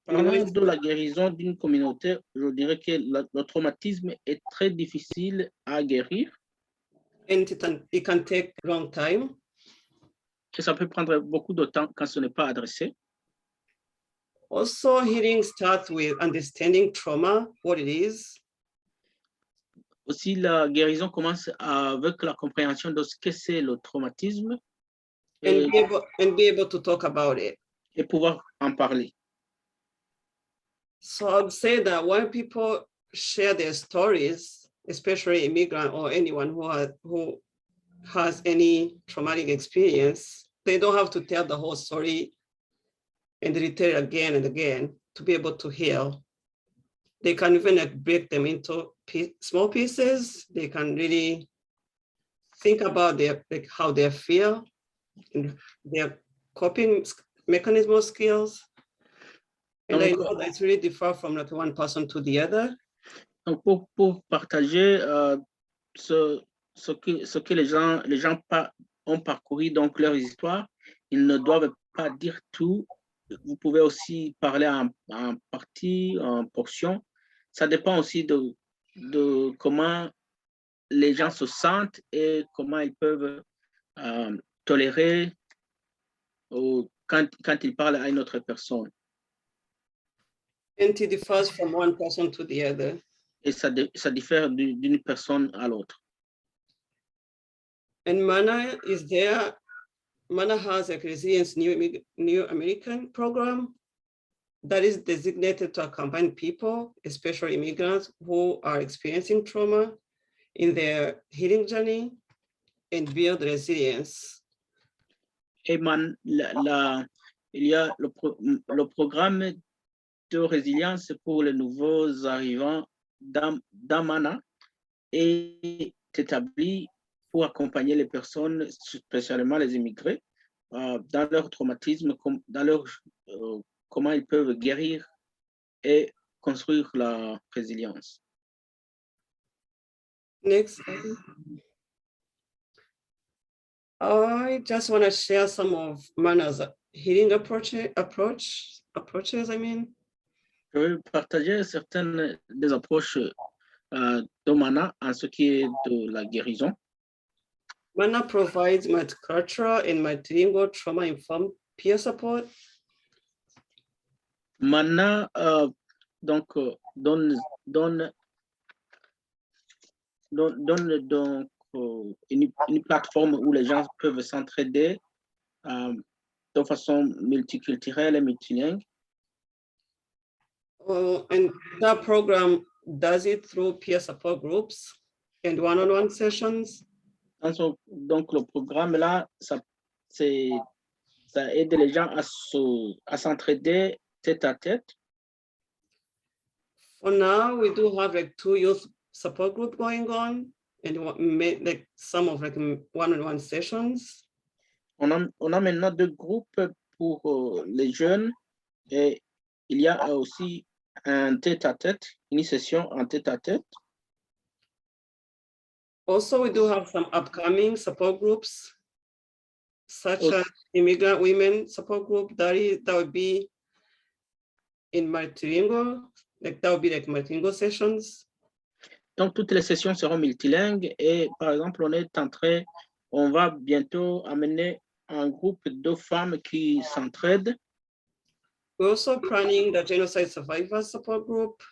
S2: Parlant de la guérison d'une communauté, je dirais que le traumatisme est très difficile à guérir.
S6: And it can take a long time.
S2: Et ça peut prendre beaucoup de temps quand ce n'est pas adressé.
S6: Also, healing starts with understanding trauma, what it is.
S2: Aussi, la guérison commence avec la compréhension de ce que c'est le traumatisme
S6: And be able to talk about it.
S2: Et pouvoir en parler.
S6: So I would say that when people share their stories, especially immigrant or anyone who has any traumatic experience, they don't have to tell the whole story and retell it again and again to be able to heal. They can even like break them into small pieces. They can really think about their like how they feel and their coping mechanism skills. And I know that it's really different from like one person to the other.
S2: Donc pour partager ce que les gens ont parcouru, donc leur histoire, ils ne doivent pas dire tout. Vous pouvez aussi parler en partie, en portion. Ça dépend aussi de comment les gens se sentent et comment ils peuvent tolérer quand ils parlent à une autre personne.
S6: And it differs from one person to the other.
S2: Et ça diffère d'une personne à l'autre.
S6: And MANA is there. MANA has a Resilience New American program that is designated to accompany people, especially immigrants who are experiencing trauma in their healing journey and build resilience.
S2: Et il y a le programme de résilience pour les nouveaux arrivants dans MANA est établi pour accompagner les personnes, spécialement les immigrés, dans leur traumatisme, dans leur, comment ils peuvent guérir et construire la résilience.
S6: Next. I just want to share some of MANA's healing approaches, I mean.
S2: Je vais partager certaines des approches de MANA en ce qui est de la guérison.
S6: MANA provides multicultural and multilingual trauma-informed peer support.
S2: MANA donc donne donc une plateforme où les gens peuvent s'entraider de façon multiculturelle et multilingue.
S6: And that program does it through peer support groups and one-on-one sessions.
S2: Donc le programme là, ça aide les gens à s'entraider tête à tête.
S6: For now, we do have like 2 youth support groups going on, and like some of like one-on-one sessions.
S2: On a maintenant 2 groupes pour les jeunes et il y a aussi un tête-à-tête, une session en tête-à-tête.
S6: Also, we do have some upcoming support groups, such as immigrant women support group that would be in multilingual, like that would be like multilingual sessions.
S2: Donc, toutes les sessions seront multilingues et par exemple, on va bientôt amener un groupe de femmes qui s'entraident.
S6: We're also planning the genocide survivors support group.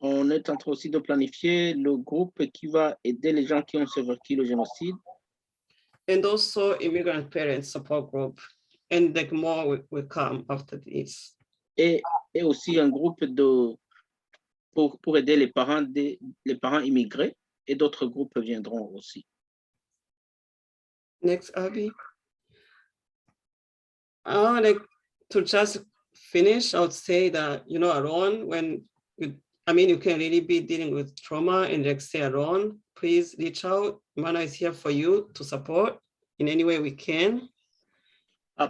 S2: On est en train aussi de planifier le groupe qui va aider les gens qui ont survécu le génocide.
S6: And also immigrant parents support group. And like more will come after this.
S2: Et aussi un groupe pour aider les parents immigrés et d'autres groupes viendront aussi.
S6: Next, Abby. I would like to just finish, I would say that, alone, when you can really be dealing with trauma and like stay alone, please reach out. MANA is here for you to support in any way we can.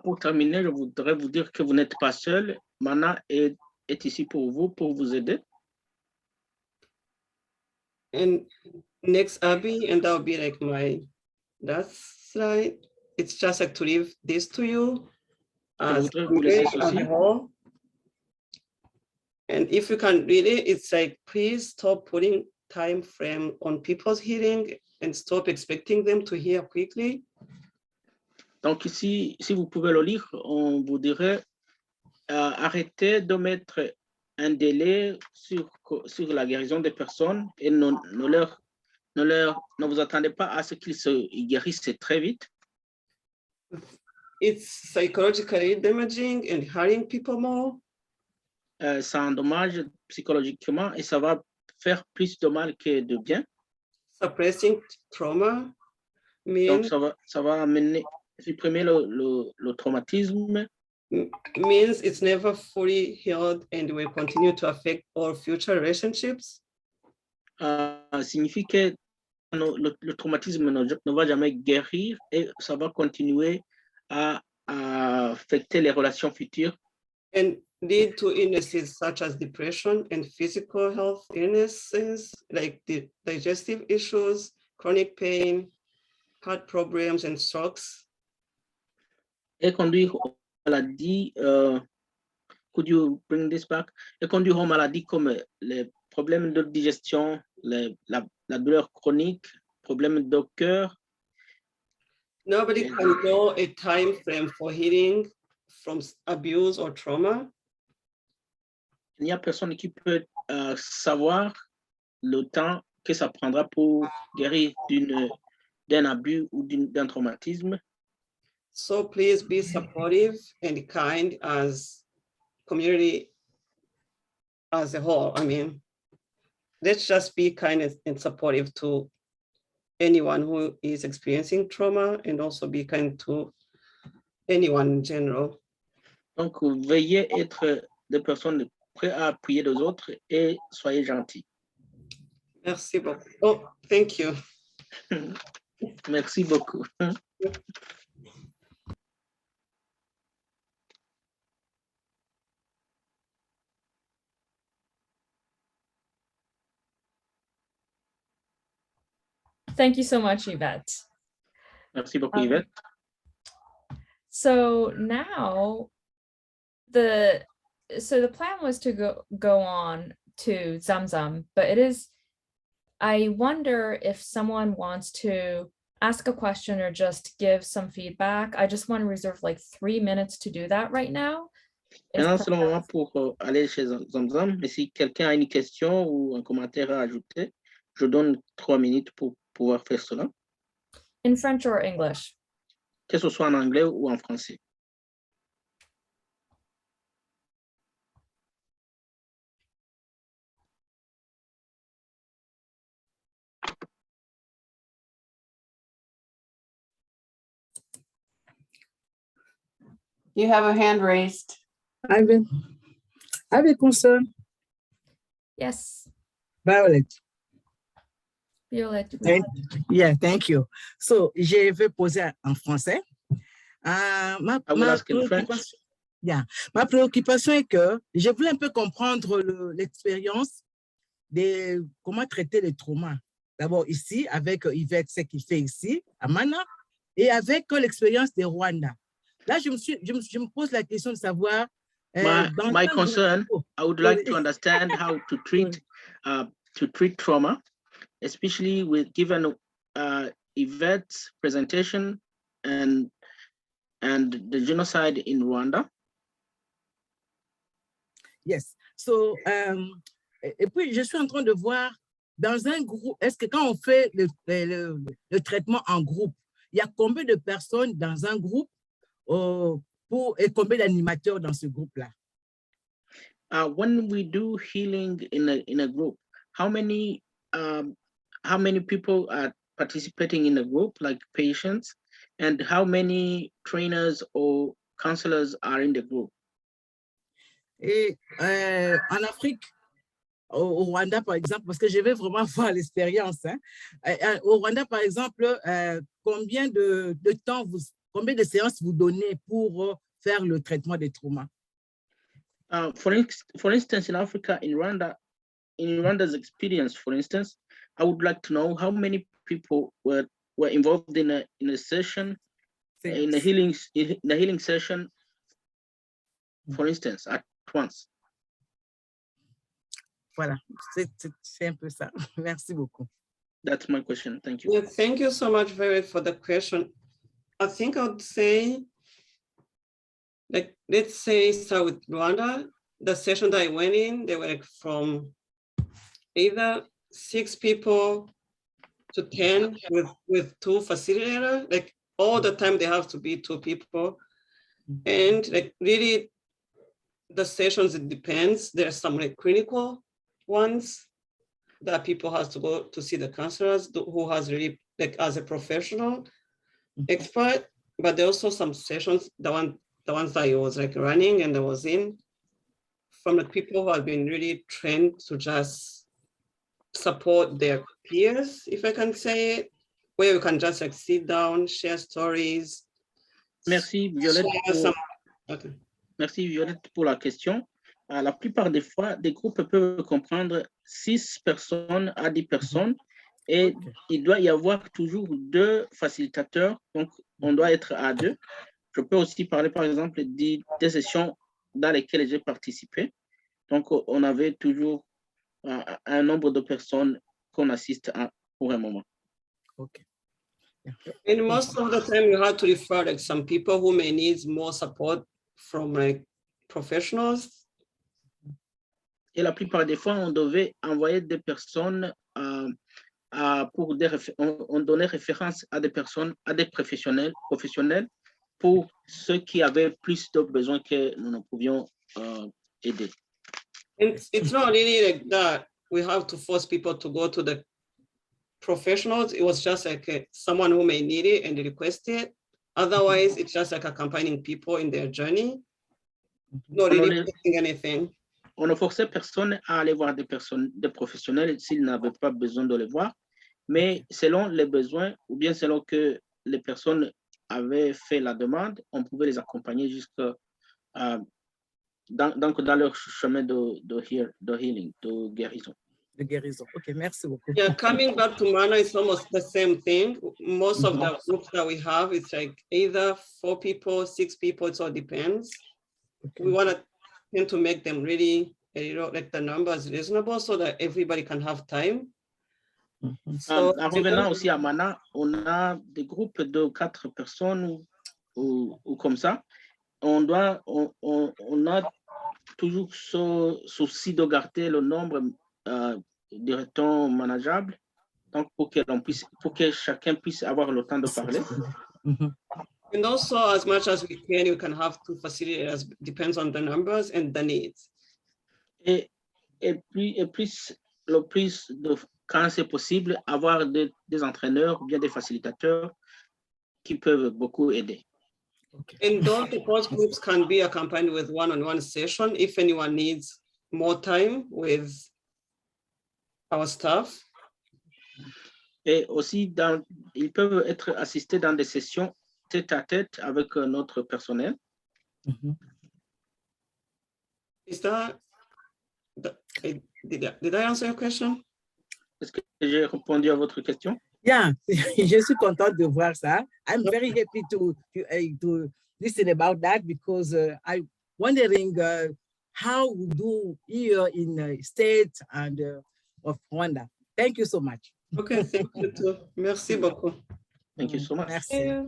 S2: Pour terminer, je voudrais vous dire que vous n'êtes pas seul. MANA est ici pour vous aider.
S6: And next, Abby, and that will be like that's slide. It's just like to leave this to you. And if you can really, it's like, please stop putting time frame on people's healing and stop expecting them to heal quickly.
S2: Donc ici, si vous pouvez le lire, on vous dirait arrêtez de mettre un délai sur la guérison des personnes et ne vous attendez pas à ce qu'ils se guérissent très vite.
S6: It's psychologically damaging and hurting people more.
S2: Ça endommage psychologiquement et ça va faire plus de mal que de bien.
S6: Suppressing trauma means,
S2: donc ça va supprimer le traumatisme.
S6: Means it's never fully healed and will continue to affect all future relationships.
S2: Signifie que le traumatisme ne va jamais guérir et ça va continuer à affecter les relations futures.
S6: And lead to illnesses such as depression and physical health illnesses like the digestive issues, chronic pain, heart problems, and strokes.
S2: Et conduire aux maladies, could you bring this back? Et conduire aux maladies comme les problèmes de digestion, la douleur chronique, problèmes de cœur.
S6: Nobody can know a time frame for healing from abuse or trauma.
S2: Il n'y a personne qui peut savoir le temps que ça prendra pour guérir d'un abus ou d'un traumatisme.
S6: So please be supportive and kind as community as a whole. I mean, let's just be kind and supportive to anyone who is experiencing trauma and also be kind to anyone in general.
S2: Donc, veuillez être des personnes prêtes à appuyer les autres et soyez gentils.
S6: Merci beaucoup. Oh, thank you.
S2: Merci beaucoup.
S1: Thank you so much, Yvette.
S2: Merci beaucoup, Yvette.
S1: So now the plan was to go on to Zamzam, but I wonder if someone wants to ask a question or just give some feedback. I just want to reserve like 3 minutes to do that right now.
S2: Maintenant, c'est le moment pour aller chez Zamzam. Mais si quelqu'un a une question ou un commentaire à ajouter, je donne 3 minutes pour pouvoir faire cela.
S1: In French or English?
S2: Que ce soit en anglais ou en français.
S7: You have a hand raised.
S8: I have a concern.
S1: Yes,
S8: Violet.
S1: Violette.
S8: Yeah, thank you. So, je vais poser en français.
S2: I will ask in French.
S8: Ma préoccupation est que je voulais un peu comprendre l'expérience de comment traiter les traumas. D'abord ici, avec Yvette, ce qu'il fait ici, à Mana, et avec l'expérience de Rwanda. Là, je me pose la question de savoir.
S2: My concern, I would like to understand how to treat trauma, especially with given Yvette's presentation and the genocide in Rwanda.
S8: Yes. So, et puis, je suis en train de voir dans un groupe, est-ce que quand on fait le traitement en groupe, il y a combien de personnes dans un groupe et combien d'animateurs dans ce groupe-là?
S2: When we do healing in a group, how many people are participating in a group, like patients, and how many trainers or counselors are in the group?
S8: Et en Afrique, au Rwanda, par exemple, parce que je vais vraiment voir l'expérience. Hein. Au Rwanda, par exemple, combien de temps, combien de séances vous donnez pour faire le traitement des traumas?
S2: For instance, in Africa, in Rwanda's experience, for instance, I would like to know how many people were involved in a session, in a healing session, for instance, at once.
S8: Voilà, c'est un peu ça. Merci beaucoup.
S2: That's my question. Thank you.
S6: Yeah, thank you so much, Violet, for the question. I think I would say, like, let's say start with Rwanda. The session that I went in, they were from either 6 people to 10 with 2 facilitators. Like all the time, they have to be 2 people. And like really, the sessions, it depends. There's some like clinical ones that people have to go to see the counselors who has really like as a professional expert, but there are also some sessions, the ones that I was like running and I was in, from the people who have been really trained to just support their peers, if I can say it, where you can just like sit down, share stories.
S2: Merci Violette. Merci Violette pour la question. La plupart des fois, des groupes peuvent comprendre 6 personnes à 10 personnes et il doit y avoir toujours 2 facilitateurs, donc on doit être à 2. Je peux aussi parler par exemple des sessions dans lesquelles j'ai participé. Donc on avait toujours un nombre de personnes qu'on assiste pour un moment.
S8: Okay. Yeah.
S6: And most of the time you have to refer like some people who may need more support from like professionals.
S2: Et la plupart des fois, on devait envoyer des personnes on donnait référence à des personnes, à des professionnels pour ceux qui avaient plus de besoins que nous ne pouvions aider.
S6: It's not really like that. We have to force people to go to the professionals. It was just like someone who may need it and request it. Otherwise, it's just like accompanying people in their journey. Not really forcing anything.
S2: On ne forçait personne à aller voir des professionnels s'ils n'avaient pas besoin de les voir, mais selon les besoins ou bien selon que les personnes avaient fait la demande, on pouvait les accompagner jusqu'à dans leur chemin de healing, de guérison.
S8: De guérison. OK, merci beaucoup.
S6: Yeah, coming back to Mana, it's almost the same thing. Most of the groups that we have, it's like either 4 people, 6 people, it all depends. Okay. We want to tend to make them really, like the numbers reasonable so that everybody can have time.
S2: So, en revenant aussi à Mana, on a des groupes de 4 personnes ou comme ça. On a toujours ce souci de garder le nombre directement manageable, donc pour que chacun puisse avoir le temps de parler.
S6: And also, as much as we can have 2 facilitators, depends on the numbers and the needs.
S2: Et plus, le plus de quand c'est possible, avoir des entraîneurs ou bien des facilitateurs qui peuvent beaucoup aider.
S6: Okay. And those support groups can be accompanied with one-on-one session if anyone needs more time with our staff.
S2: Et aussi, ils peuvent être assistés dans des sessions tête-à-tête avec notre personnel.
S6: Is that, did I answer your question?
S2: Est-ce que j'ai répondu à votre question?
S8: Yeah, je suis contente de voir ça. I'm very happy to listen about that because I'm wondering how we do here in the state and of Rwanda. Thank you so much.
S6: Okay, thank you too. Merci beaucoup.
S2: Thank you so much.
S8: Merci.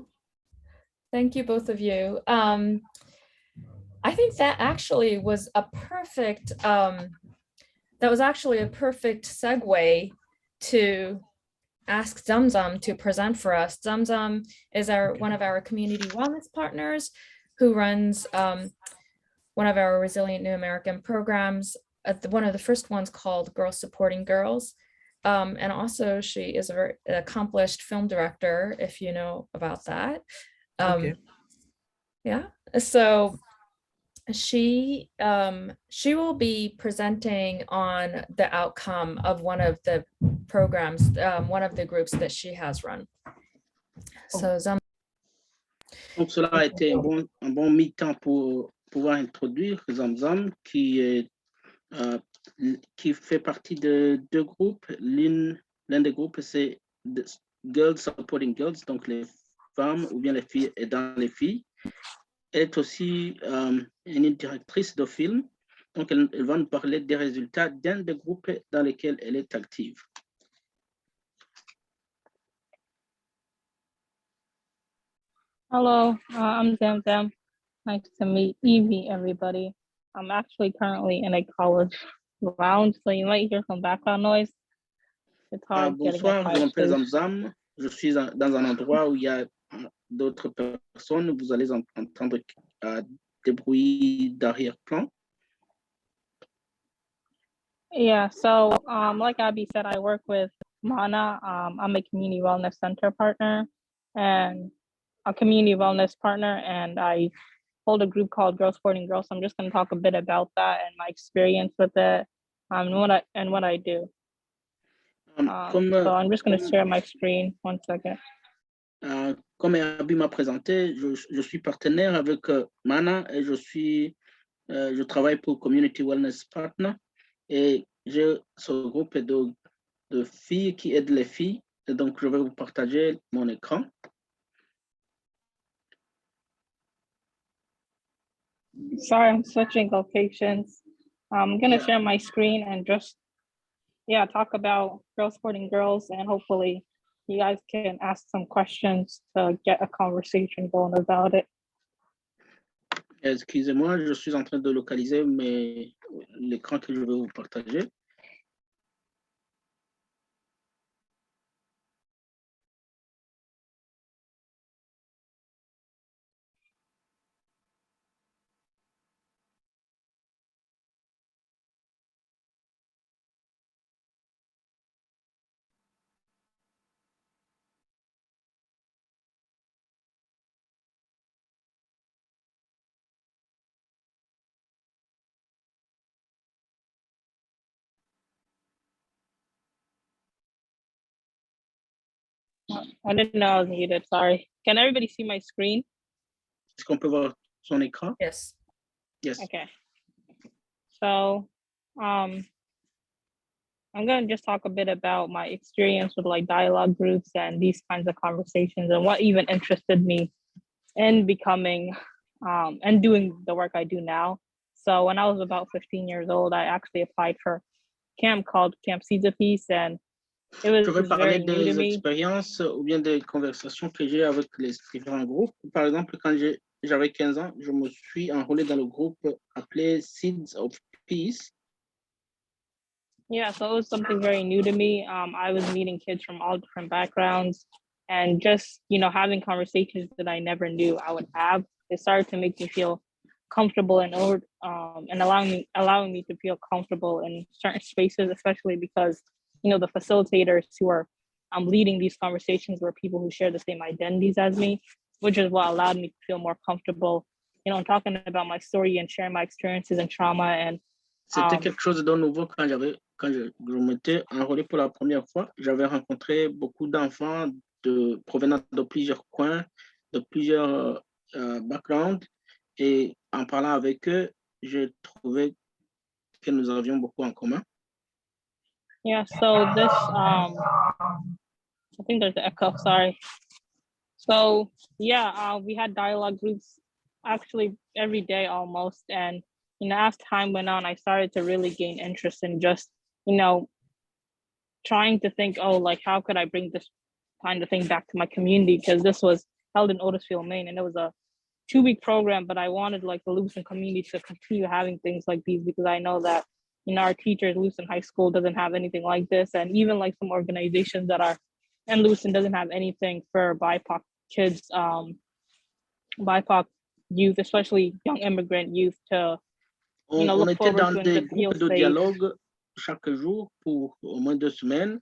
S1: Thank you, both of you. I think that actually was a perfect, segue to ask Zamzam to present for us. Zamzam is one of our community wellness partners who runs one of our Resilient New American programs, one of the first ones called Girls Supporting Girls. And also she is a very accomplished film director, if you know about that.
S8: Okay.
S1: Yeah, so she will be presenting on the outcome of one of the programs, one of the groups that she has run. So
S2: donc cela a été un bon mi-temps pour pouvoir introduire Zamzam qui fait partie de 2 groupes. L'un des groupes c'est Girls Supporting Girls, donc les femmes ou bien les filles aidant les filles. Elle est aussi une directrice de film, donc elle va nous parler des résultats d'un des groupes dans lesquels elle est active.
S9: Hello, I'm Zamzam. Nice to meet Evie, everybody. I'm actually currently in a college lounge, so you might hear some background noise. It's hard
S2: bonsoir, je m'appelle Zamzam. Je suis dans un endroit où il y a d'autres personnes. Vous allez entendre des bruits d'arrière-plan.
S9: Yeah, so like Abby said, I work with Mana. I'm a community wellness center partner and a community wellness partner, and I hold a group called Girls Supporting Girls. So I'm just going to talk a bit about that and my experience with it, and what I do. So I'm just going to share my screen. 1 second.
S2: Comme Abby m'a présenté, je suis partenaire avec Mana et je travaille pour Community Wellness Partner et j'ai ce groupe de filles qui aident les filles. Et donc, je vais vous partager mon écran.
S9: Sorry, I'm switching locations. I'm going to share my screen and just, talk about Girls Supporting Girls, and hopefully you guys can ask some questions to get a conversation going about it.
S2: Excusez-moi, je suis en train de localiser l'écran que je vais vous partager.
S9: I didn't know I was muted, sorry. Can everybody see my screen?
S2: Est-ce qu'on peut voir son écran?
S1: Yes.
S2: Yes.
S9: Okay. So, I'm gonna just talk a bit about my experience with like dialogue groups and these kinds of conversations and what even interested me in becoming and doing the work I do now. So when I was about 15 years old, I actually applied for a camp called Camp Seeds of Peace, and it was
S2: Je vais parler
S9: very new to
S2: des
S9: me.
S2: expériences ou bien des conversations que j'ai avec les différents groupes. Par exemple, quand j'avais 15 ans, je me suis enrôlé dans le groupe appelé Seeds of Peace.
S9: Yeah, so it was something very new to me. I was meeting kids from all different backgrounds and just, having conversations that I never knew I would have. It started to make me feel comfortable and allowing me to feel comfortable in certain spaces, especially because, the facilitators who are leading these conversations were people who share the same identities as me, which is what allowed me to feel more comfortable, talking about my story and sharing my experiences and trauma. And
S2: C'était quelque chose de nouveau quand je m'étais enrôlé pour la première fois. J'avais rencontré beaucoup d'enfants provenant de plusieurs coins, de plusieurs backgrounds. Et en parlant avec eux, j'ai trouvé que nous avions beaucoup en commun.
S9: Yeah, so this, I think there's an echo, sorry. So yeah, we had dialogue groups actually every day almost. And, as time went on, I started to really gain interest in just, trying to think, how could I bring this kind of thing back to my community? Because this was held in Otisville, Maine, and it was a 2-week program, but I wanted like the Lewiston community to continue having things like these because I know that, our teachers, Lewiston High School doesn't have anything like this. And even like some organizations that are in Lewiston doesn't have anything for BIPOC kids, BIPOC youth, especially young immigrant youth to,
S2: On
S9: look
S2: était
S9: forward
S2: dans
S9: to and
S2: des
S9: to feel
S2: groupes de
S9: safe.
S2: dialogue chaque jour pour au moins 2 semaines.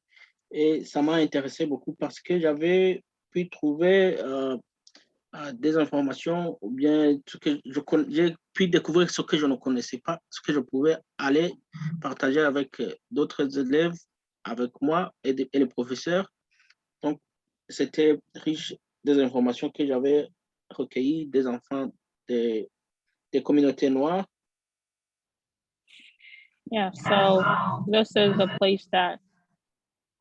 S2: Et ça m'a intéressé beaucoup parce que j'avais pu trouver des informations ou bien j'ai pu découvrir ce que je ne connaissais pas, ce que je pouvais aller partager avec d'autres élèves, avec moi et les professeurs. Donc, c'était riche des informations que j'avais recueillies des enfants des communautés noires.
S9: Yeah, so this is a place that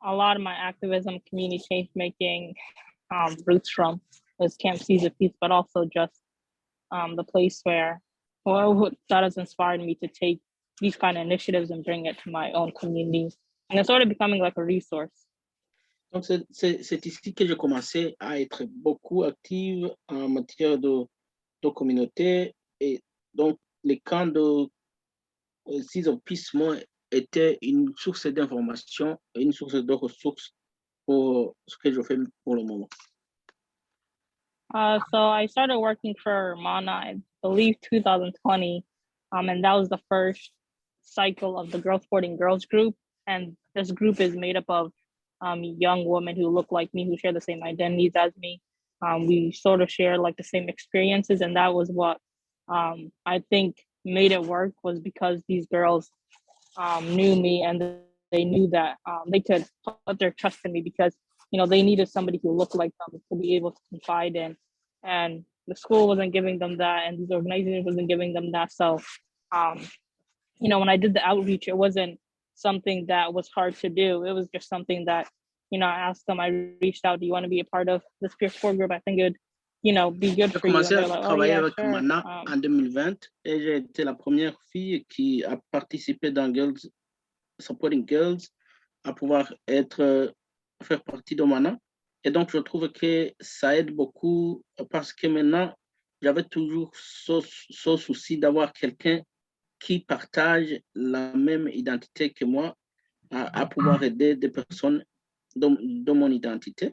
S9: a lot of my activism, community change making roots from was Camp Seeds of Peace, but also just the place where that has inspired me to take these kind of initiatives and bring it to my own community. And it's sort of becoming like a resource.
S2: Donc, c'est ici que j'ai commencé à être beaucoup active en matière de communauté. Et donc, les camps de Seeds of Peace étaient une source d'information, une source de ressources pour ce que je fais pour le moment.
S9: So I started working for MANA, I believe 2020, and that was the first cycle of the Growth Sporting Girls group. And this group is made up of young women who look like me, who share the same identities as me. We sort of share like the same experiences, and that was what I think made it work, was because these girls knew me and they knew that they could put their trust in me because they needed somebody who looked like them to be able to confide in, and the school wasn't giving them that, and these organizations wasn't giving them that. So when I did the outreach, it wasn't something that was hard to do. It was just something that I asked them, I reached out, do you want to be a part of this peer support group? I think it would be good
S2: J'ai
S9: for you. And
S2: commencé
S9: they're
S2: à
S9: like, oh
S2: travailler
S9: yeah,
S2: avec
S9: sure.
S2: MANA en 2020 et j'ai été la première fille qui a participé dans Supporting Girls à pouvoir faire partie de MANA. Et donc, je trouve que ça aide beaucoup parce que maintenant, j'avais toujours ce souci d'avoir quelqu'un qui partage la même identité que moi à pouvoir aider des personnes de mon identité.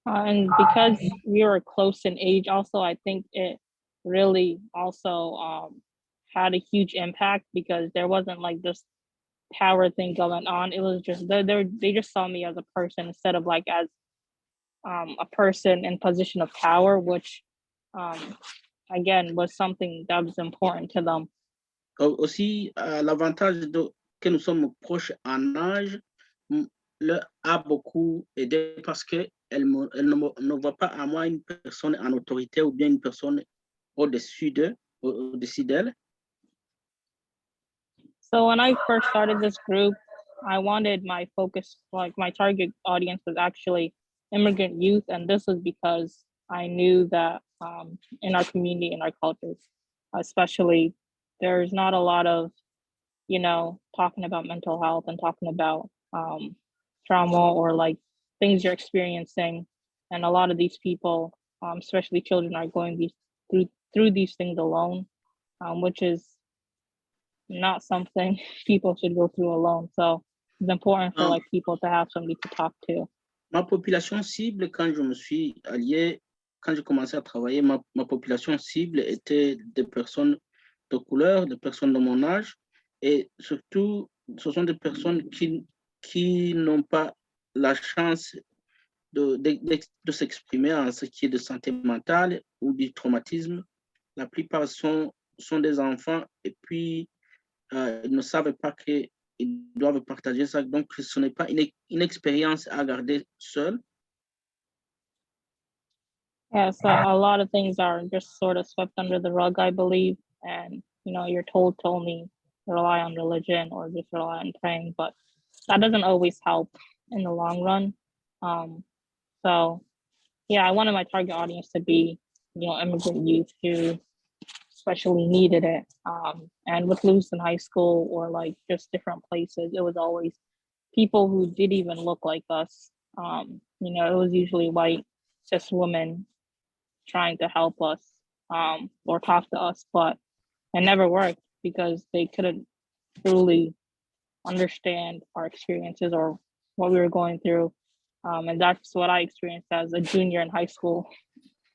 S9: And because we were close in age also, I think it really also had a huge impact because there wasn't like this power thing going on. It was just they just saw me as a person instead of like as a person in position of power, which again was something that was important to them.
S2: Aussi, l'avantage que nous sommes proches en âge leur a beaucoup aidé parce qu'elle ne voit pas à moi une personne en autorité ou bien une personne au-dessus d'elle.
S9: So when I first started this group, I wanted my focus, like my target audience was actually immigrant youth. And this was because I knew that in our community, in our cultures, especially, there's not a lot of, talking about mental health and talking about trauma or like things you're experiencing. And a lot of these people, especially children, are going through these things alone, which is not something people should go through alone. So it's important for like people to have somebody to talk to.
S2: Ma population cible, quand je me suis allié, quand j'ai commencé à travailler, ma population cible était des personnes de couleur, des personnes de mon âge, et surtout, ce sont des personnes qui n'ont pas la chance de s'exprimer en ce qui est de santé mentale ou du traumatisme. La plupart sont des enfants et puis ils ne savent pas qu'ils doivent partager ça. Donc, ce n'est pas une expérience à garder seule.
S9: Yeah, so a lot of things are just sort of swept under the rug, I believe. And, you're told to only rely on religion or just rely on praying, but that doesn't always help in the long run. So, yeah, I wanted my target audience to be, immigrant youth who especially needed it. And with Lewiston High School or like just different places, it was always people who didn't even look like us. It was usually white, cis women trying to help us or talk to us, but it never worked because they couldn't truly understand our experiences or what we were going through. And that's what I experienced as a junior in high school.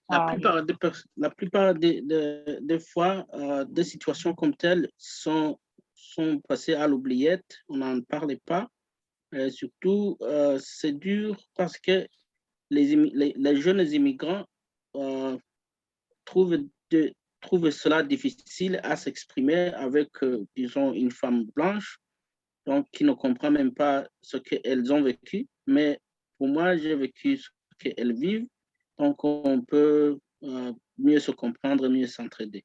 S2: La plupart des fois, des situations comme telles sont passées à l'oubliette, on n'en parlait pas. Surtout, c'est dur parce que les jeunes immigrants trouvent cela difficile à s'exprimer avec, disons, une femme blanche, donc qui ne comprend même pas ce qu'elles ont vécu. Mais pour moi, j'ai vécu ce qu'elles vivent. Donc, on peut mieux se comprendre, mieux s'entraider.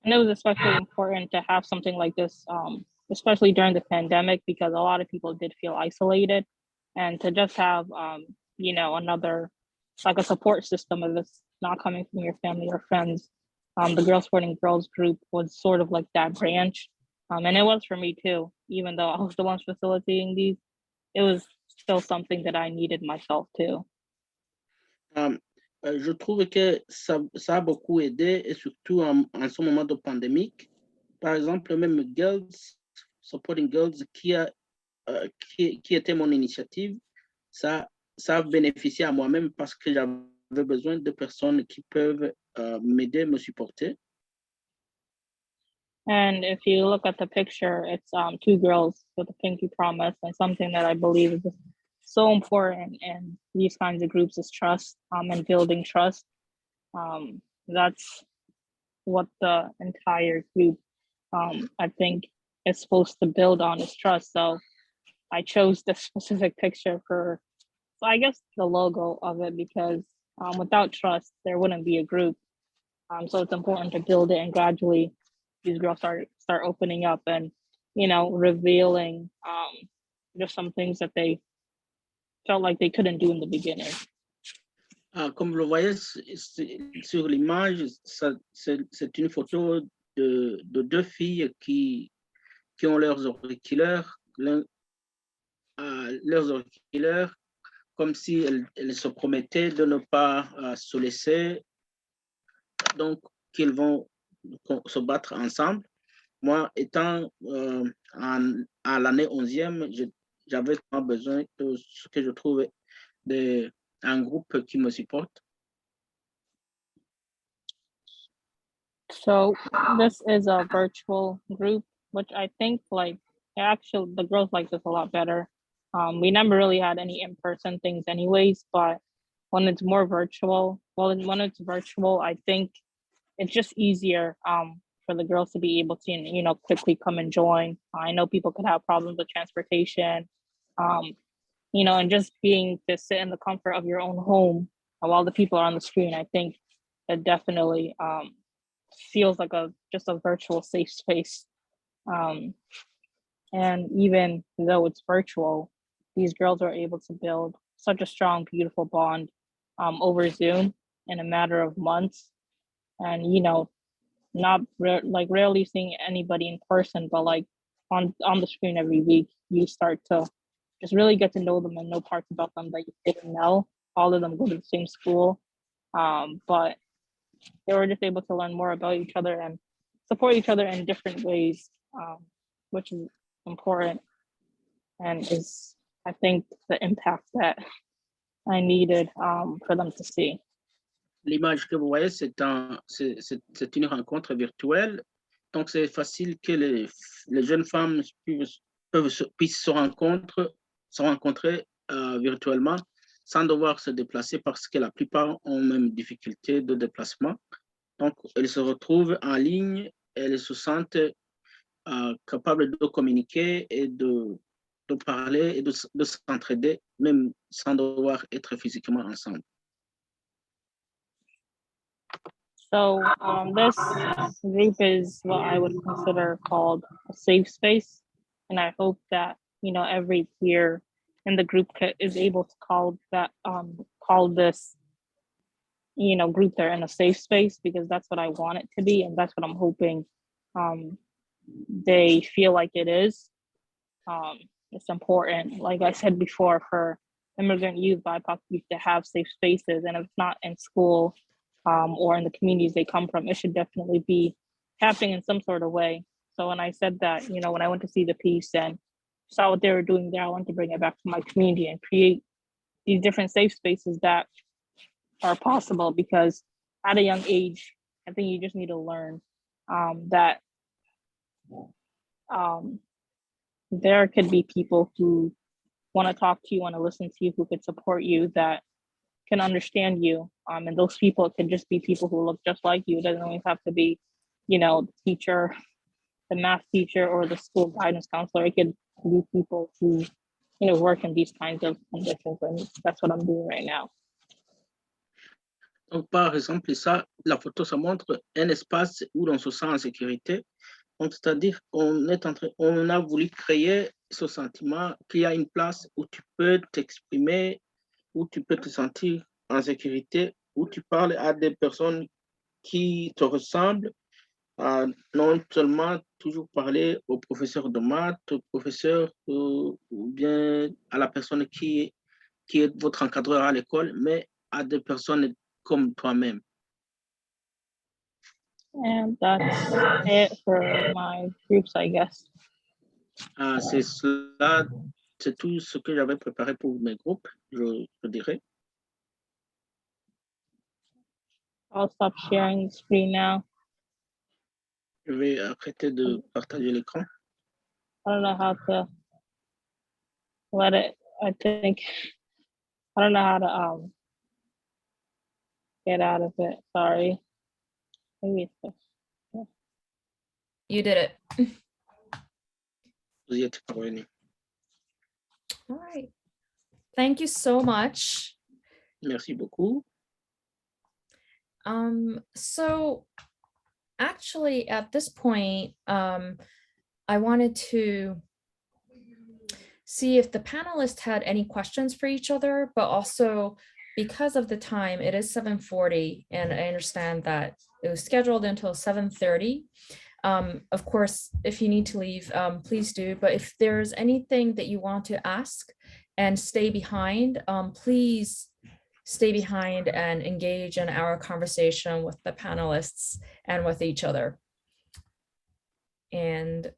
S9: And it was especially important to have something like this, especially during the pandemic, because a lot of people did feel isolated. And to just have, another, like a support system of this not coming from your family or friends. The Girls Supporting Girls group was sort of like that branch. And it was for me too, even though I was the one facilitating these, it was still something that I needed myself too.
S2: Je trouve que ça a beaucoup aidé, et surtout en ce moment de pandémie. Par exemple, même Girls Supporting Girls, qui était mon initiative, ça a bénéficié à moi-même parce que j'avais besoin de personnes qui peuvent m'aider, me supporter.
S9: And if you look at the picture, it's two girls with a pinky promise, and something that I believe is so important in these kinds of groups is trust and building trust. That's what the entire group, I think, is supposed to build on, is trust. So I chose this specific picture for, I guess, the logo of it, because without trust, there wouldn't be a group. So it's important to build it, and gradually these girls start opening up and, revealing just some things that they felt like they couldn't do in the beginning.
S2: Comme vous le voyez sur l'image, c'est une photo de deux filles qui ont leurs auriculaires, comme si elles se promettaient de ne pas se laisser, donc qu'ils vont se battre ensemble. Moi, étant à l'année 11e, j'avais besoin de ce que je trouvais un groupe qui me supporte.
S9: So this is a virtual group, which I think actually the girls like this a lot better. We never really had any in-person things anyways, but when it's more virtual, I think it's just easier for the girls to be able to, quickly come and join. I know people could have problems with transportation, You know, and just being to sit in the comfort of your own home while the people are on the screen, I think it definitely feels like just a virtual safe space. And even though it's virtual, these girls are able to build such a strong, beautiful bond over Zoom in a matter of months. And, you know, not rarely seeing anybody in person, but like on the screen every week, you start to just really get to know them and know parts about them that you didn't know. All of them go to the same school, but they were just able to learn more about each other and support each other in different ways, which is important and is, I think, the impact that I needed for them to see.
S2: L'image que vous voyez, c'est une rencontre virtuelle. Donc, c'est facile que les jeunes femmes puissent se rencontrer virtuellement sans devoir se déplacer parce que la plupart ont même difficulté de déplacement. Donc, elles se retrouvent en ligne, elles se sentent capables de communiquer et de parler et de s'entraider, même sans devoir être physiquement ensemble.
S9: So this group is what I would consider called a safe space. And I hope that, you know, every peer in the group is able to call this, you know, group there in a safe space, because that's what I want it to be. And that's what I'm hoping they feel like it is. It's important, like I said before, for immigrant youth, BIPOC youth to have safe spaces. And if it's not in school, or in the communities they come from, it should definitely be happening in some sort of way. So when I said that, you know, when I went to see the piece and saw what they were doing there, I wanted to bring it back to my community and create these different safe spaces that are possible, because at a young age, I think you just need to learn that there could be people who want to talk to you, want to listen to you, who could support you, that can understand you. And those people can just be people who look just like you. It doesn't always have to be, you know, the teacher, the math teacher, or the school guidance counselor. It could be people who, you know, work in these kinds of conditions. And that's what I'm doing right now.
S2: Donc, par exemple, ça, la photo, ça montre un espace où l'on se sent en sécurité. Donc, c'est-à-dire qu'on a voulu créer ce sentiment qu'il y a une place où tu peux t'exprimer, où tu peux te sentir en sécurité, où tu parles à des personnes qui te ressemblent, non seulement toujours parler au professeur de maths, au professeur ou bien à la personne qui est votre encadreur à l'école, mais à des personnes comme toi-même.
S9: And that's it for my groups, I guess.
S2: C'est cela, c'est tout ce que j'avais préparé pour mes groupes, je dirais.
S9: I'll stop sharing the screen now.
S2: Je vais arrêter de partager l'écran.
S9: I don't know how to let it, I don't know how to get out of it, sorry. Maybe it's this. Yeah.
S1: You did it.
S2: Vous y êtes parvenu.
S1: All right. Thank you so much.
S2: Merci beaucoup.
S1: So actually at this point, I wanted to see if the panelists had any questions for each other, but also because of the time, it is 7:40, and I understand that it was scheduled until 7:30. Of course, if you need to leave, please do, but if there's anything that you want to ask and stay behind, please stay behind and engage in our conversation with the panelists and with each other. And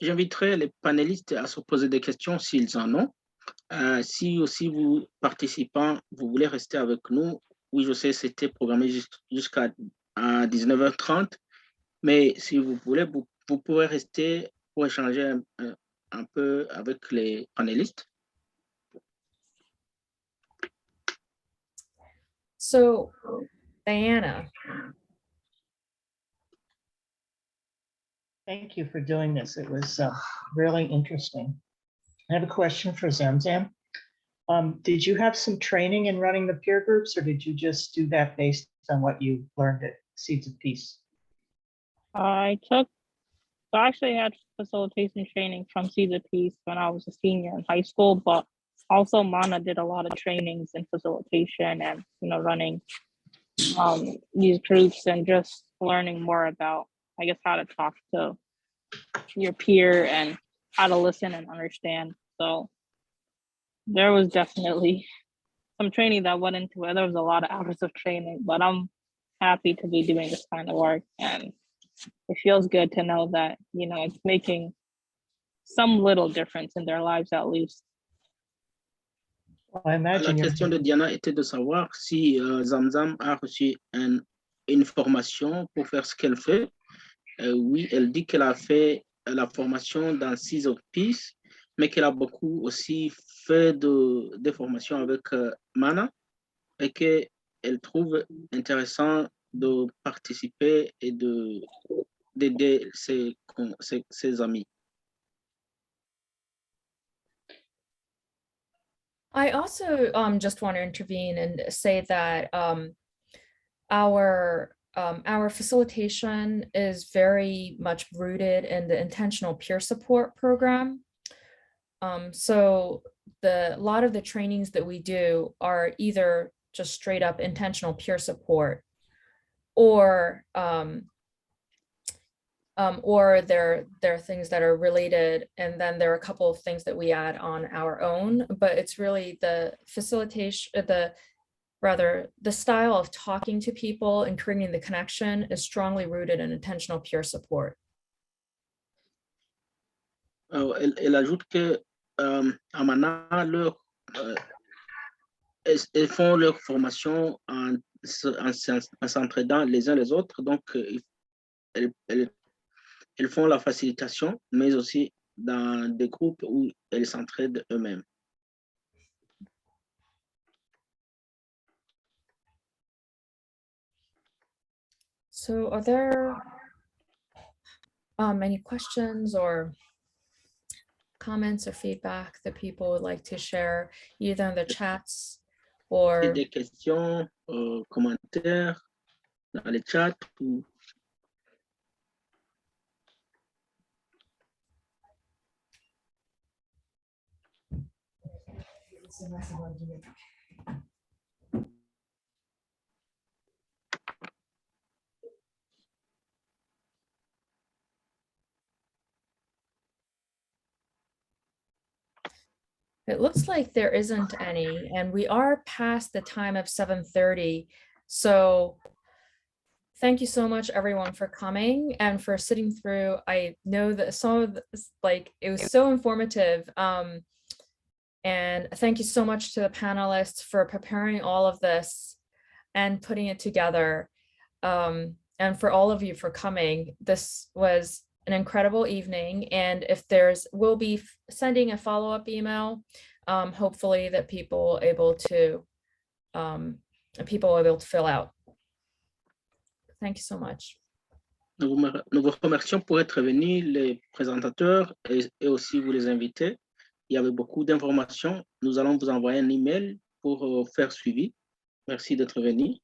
S2: j'inviterai les panélistes à se poser des questions s'ils en ont. Si aussi vous, participants, vous voulez rester avec nous, oui, je sais, c'était programmé jusqu'à 19h30, mais si vous voulez, vous pouvez rester pour échanger un peu avec les panélistes.
S1: so, Diana.
S10: Thank you for doing this. It was really interesting. I have a question for Zamzam. Did you have some training in running the peer groups, or did you just do that based on what you learned at Seeds of Peace?
S9: I actually had facilitation training from Seeds of Peace when I was a senior in high school, but also Mana did a lot of trainings in facilitation and, running these groups and just learning more about, I guess, how to talk to your peer and how to listen and understand. So there was definitely some training that went into it. There was a lot of hours of training, but I'm happy to be doing this kind of work. And it feels good to know that, it's making some little difference in their lives at least.
S10: Well, I imagine
S2: La question de Diana était de savoir si Zamzam a reçu une formation pour faire ce qu'elle fait. Oui, elle dit qu'elle a fait la formation dans Seeds of Peace, mais qu'elle a beaucoup aussi fait des formations avec Mana et qu'elle trouve intéressant de participer et d'aider ses amis.
S1: I also just want to intervene and say that our facilitation is very much rooted in the intentional peer support program. So a lot of the trainings that we do are either just straight up intentional peer support, or there are things that are related, and then there are a couple of things that we add on our own, but it's really the facilitation, the style of talking to people and creating the connection is strongly rooted in intentional peer support.
S2: Elle ajoute que à Mana, elles font leur formation en s'entraidant les uns les autres, donc elles font la facilitation, mais aussi dans des groupes où elles s'entraident eux-mêmes.
S1: So are there any questions or comments or feedback that people would like to share, either in the chats or...
S2: Des questions, commentaires dans les chats ou...
S1: It looks like there isn't any, and we are past the time of 7:30. So thank you so much, everyone, for coming and for sitting through. I know that some of this, it was so informative. And thank you so much to the panelists for preparing all of this and putting it together. And for all of you for coming. This was an incredible evening. And if we'll be sending a follow-up email, hopefully that people are able to fill out. Thank you so much.
S2: Nous vous remercions pour être venus, les présentateurs et aussi vous les invités. Il y avait beaucoup d'informations. Nous allons vous envoyer un email pour faire suivi. Merci d'être venus.